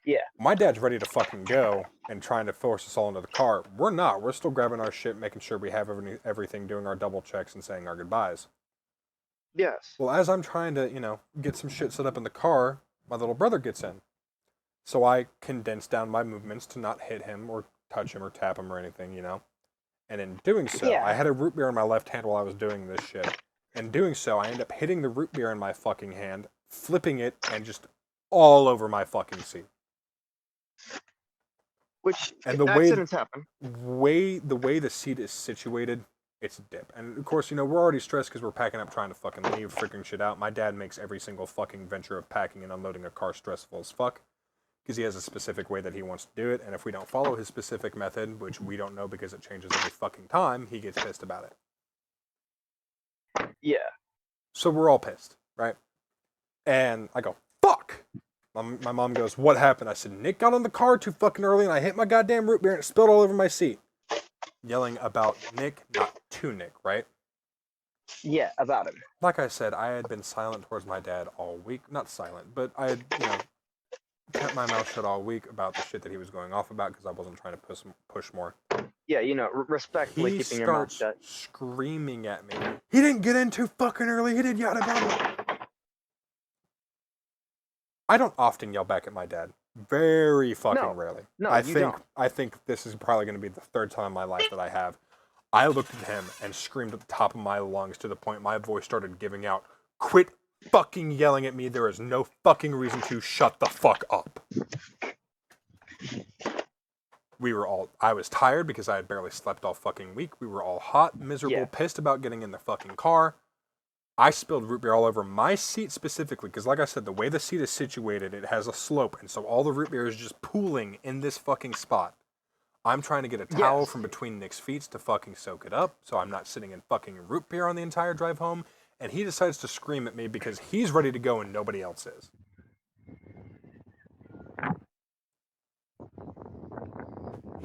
Yeah. My dad's ready to fucking go and trying to force us all into the car. We're not. We're still grabbing our shit, making sure we have everything, doing our double checks and saying our goodbyes. Yes. Well, as I'm trying to, get some shit set up in the car, my little brother gets in. So I condensed down my movements to not hit him or touch him or tap him or anything, And in doing so, Yeah. I had a root beer in my left hand while I was doing this shit. In doing so, I end up hitting the root beer in my fucking hand, flipping it, and just all over my fucking seat. Which And the accidents happen. the way the seat is situated, it's a dip. And of course, we're already stressed because we're packing up trying to fucking leave, freaking shit out. My dad makes every single fucking venture of packing and unloading a car stressful as fuck. Because he has a specific way that he wants to do it, and if we don't follow his specific method, which we don't know because it changes every fucking time, he gets pissed about it. Yeah. So we're all pissed, right? And I go, fuck! My mom goes, what happened? I said, Nick got on the car too fucking early, and I hit my goddamn root beer, and it spilled all over my seat. Yelling about Nick, not to Nick, right? Yeah, about him. Like I said, I had been silent towards my dad all week. Not silent, but I had, kept my mouth shut all week about the shit that he was going off about because I wasn't trying to push more. Yeah, respectfully keeping your mouth shut. He starts screaming at me. He didn't get in too fucking early. He did yada yada. I don't often yell back at my dad. Very fucking rarely. No, I think this is probably going to be the third time in my life that I have. I looked at him and screamed at the top of my lungs to the point my voice started giving out. Quit fucking yelling at me. There is no fucking reason to shut the fuck up. I was tired because I had barely slept all fucking week. We were all hot, miserable, pissed about getting in the fucking car. I spilled root beer all over my seat specifically because, like I said, the way the seat is situated, it has a slope, and so all the root beer is just pooling in this fucking spot. I'm trying to get a towel from between Nick's feet to fucking soak it up, so I'm not sitting in fucking root beer on the entire drive home. And he decides to scream at me because he's ready to go and nobody else is.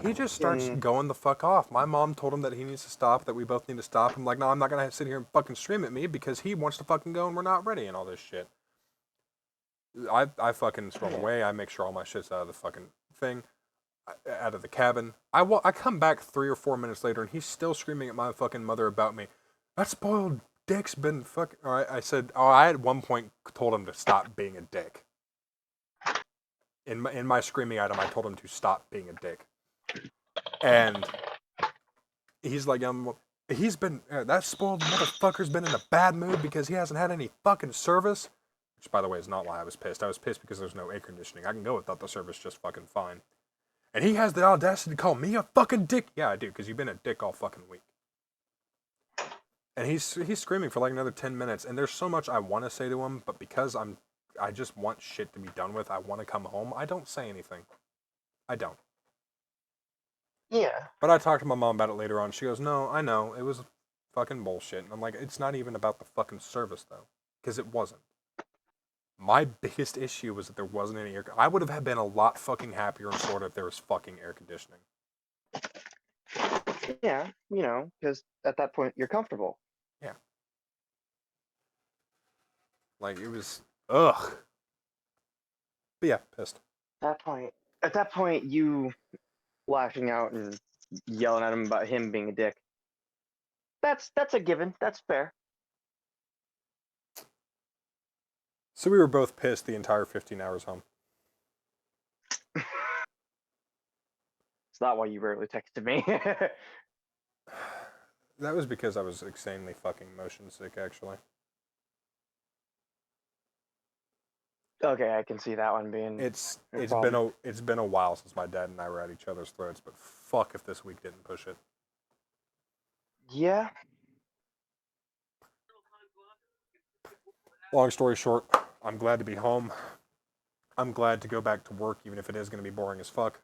He just starts going the fuck off. My mom told him that he needs to stop, that we both need to stop. I'm like, no, I'm not going to sit here and fucking scream at me because he wants to fucking go and we're not ready and all this shit. I fucking storm away. I make sure all my shit's out of the fucking thing, out of the cabin. I come back 3 or 4 minutes later and he's still screaming at my fucking mother about me. That spoiled dick's been fucking... All right, I said... Oh, I at one point told him to stop being a dick. In my screaming at him, I told him to stop being a dick. And he's like, he's been... that spoiled motherfucker's been in a bad mood because he hasn't had any fucking service. Which, by the way, is not why I was pissed. I was pissed because there's no air conditioning. I can go without the service just fucking fine. And he has the audacity to call me a fucking dick. Yeah, I do, because you've been a dick all fucking week. And he's screaming for like another 10 minutes, and there's so much I want to say to him, but because I just want shit to be done with, I want to come home, I don't say anything. I don't. Yeah. But I talked to my mom about it later on. She goes, no, I know, it was fucking bullshit. And I'm like, it's not even about the fucking service, though. Because it wasn't. My biggest issue was that there wasn't any air. I would have been a lot fucking happier in Florida if there was fucking air conditioning. Yeah, you know, because at that point you're comfortable. Yeah. Like, it was, ugh. But yeah, pissed. At that point, you lashing out and yelling at him about him being a dick. That's a given. That's fair. So we were both pissed the entire 15 hours home. It's not why you rarely texted me. That was because I was insanely fucking motion sick, actually. Okay, I can see that one being. It's a been problem. it's been a while since my dad and I were at each other's throats, but fuck if this week didn't push it. Yeah. Long story short, I'm glad to be home. I'm glad to go back to work, even if it is going to be boring as fuck.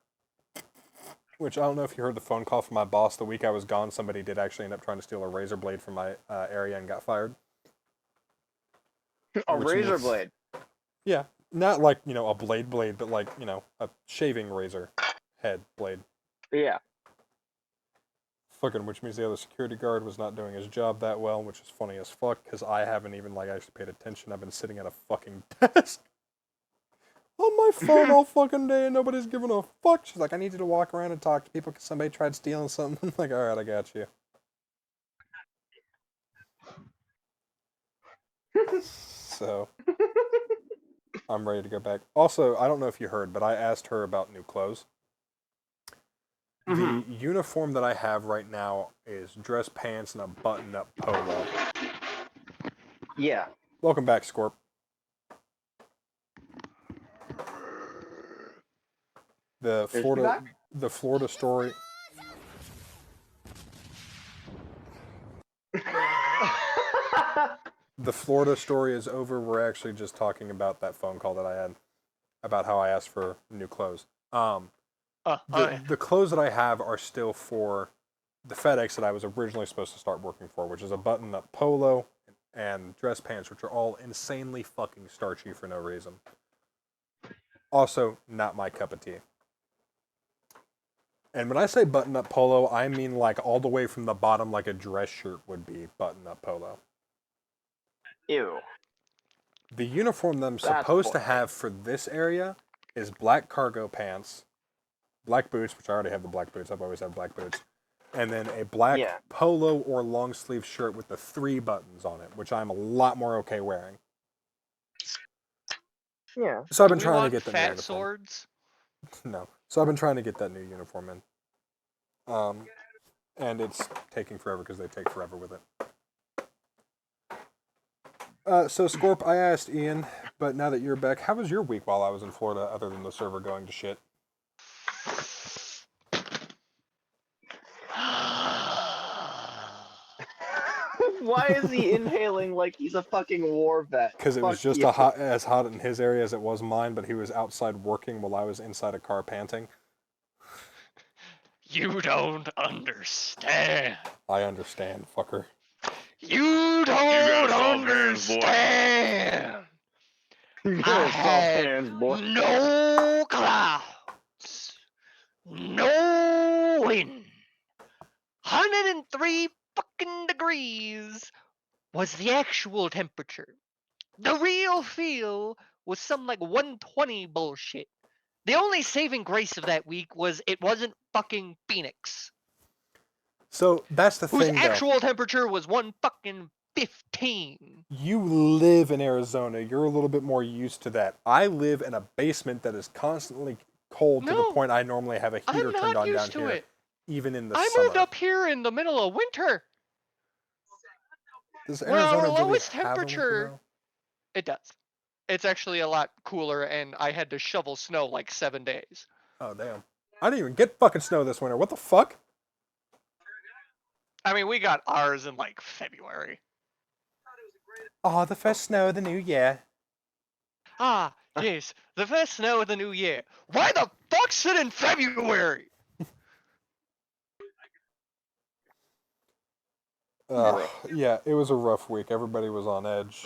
Which, I don't know if you heard the phone call from my boss the week I was gone. Somebody did actually end up trying to steal a razor blade from my area and got fired. A Which razor means- blade. Yeah, not like, you know, a blade, but like, you know, a shaving razor head blade. Yeah. Fucking, which means the other security guard was not doing his job that well, which is funny as fuck, because I haven't even, like, actually paid attention. I've been sitting at a fucking desk on my phone all fucking day, and nobody's giving a fuck. She's like, I need you to walk around and talk to people because somebody tried stealing something. I'm like, alright, I got you. So, I'm ready to go back. Also, I don't know if you heard, but I asked her about new clothes. The uniform that I have right now is dress pants and a button-up polo. Yeah. Welcome back, Scorp. The Is she Florida, back? the Florida story. The Florida story is over. We're actually just talking about that phone call that I had about how I asked for new clothes. The clothes that I have are still for the FedEx that I was originally supposed to start working for, which is a button-up polo and dress pants, which are all insanely fucking starchy for no reason. Also, not my cup of tea. And when I say button-up polo, I mean like all the way from the bottom like a dress shirt would be button-up polo. Ew. The uniform that I'm That's supposed to boring. have for this area is black cargo pants, black boots, which I already have the black boots. I've always had black boots. And then a black Yeah. polo or long sleeve shirt with the 3 buttons on it, which I'm a lot more okay wearing. Yeah. So I've been Do we trying to want get the new fat uniform. swords? No. So I've been trying to get that new uniform in. And it's taking forever because they take forever with it. So Scorp, I asked Ian, but now that you're back, how was your week while I was in Florida other than the server going to shit? Why is he inhaling like he's a fucking war vet? Because it was Fuck just you. as hot in his area as it was mine, but he was outside working while I was inside a car panting. You don't understand. I understand, fucker. You don't understand. You're I a soft had hands, boy. no clouds, no wind. 103 fucking degrees was the actual temperature. The real feel was some like 120 bullshit. The only saving grace of that week was it wasn't fucking Phoenix, So that's the whose thing, though. actual temperature was 1 fucking 15. You live in Arizona. You're a little bit more used to that. I live in a basement that is constantly cold to the No, point I normally have a heater I'm turned not on down used to here, it. even in the I summer. moved up here in the middle of winter. Does Well, Arizona our really lowest have a winter, temperature- though? It does. It's actually a lot cooler, and I had to shovel snow like 7 days. Oh, damn. I didn't even get fucking snow this winter. What the fuck? I mean, we got ours in like February. Oh, the first snow of the new year. Ah, yes, the first snow of the new year. Why the fuck's it in February? Yeah, it was a rough week. Everybody was on edge.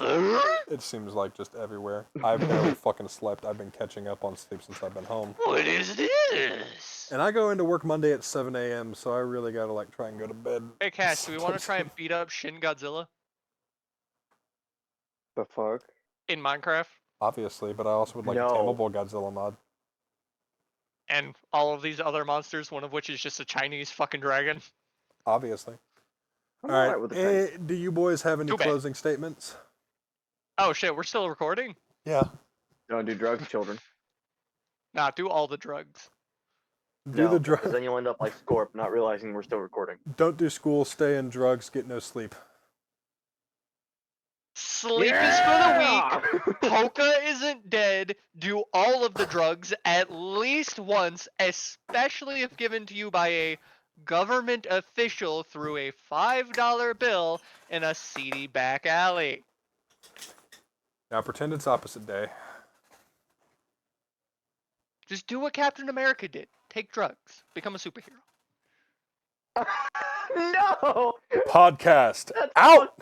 It seems like just everywhere. I've barely fucking slept. I've been catching up on sleep since I've been home. What is this? And I go into work Monday at 7 a.m., so I really gotta like try and go to bed. Hey, Cash, do we want to try and beat up Shin Godzilla The fuck? in Minecraft? Obviously, but I also would like No. a tameable Godzilla mod. And all of these other monsters, one of which is just a Chinese fucking dragon. Obviously. I'm All alright right. with the Chinese. Do you boys have any Too bad. closing statements? Oh shit, we're still recording? Yeah. Don't do drugs, children. Nah, do all the drugs. Do No, the because drugs. then you'll end up like Scorp, not realizing we're still recording. Don't do school. Stay in drugs. Get no sleep. Sleep is for the weak. Polka isn't dead. Do all of the drugs at least once, especially if given to you by a government official through a $5 bill in a seedy back alley. Now pretend it's opposite day. Just do what Captain America did. Take drugs. Become a superhero. No! Podcast That's out.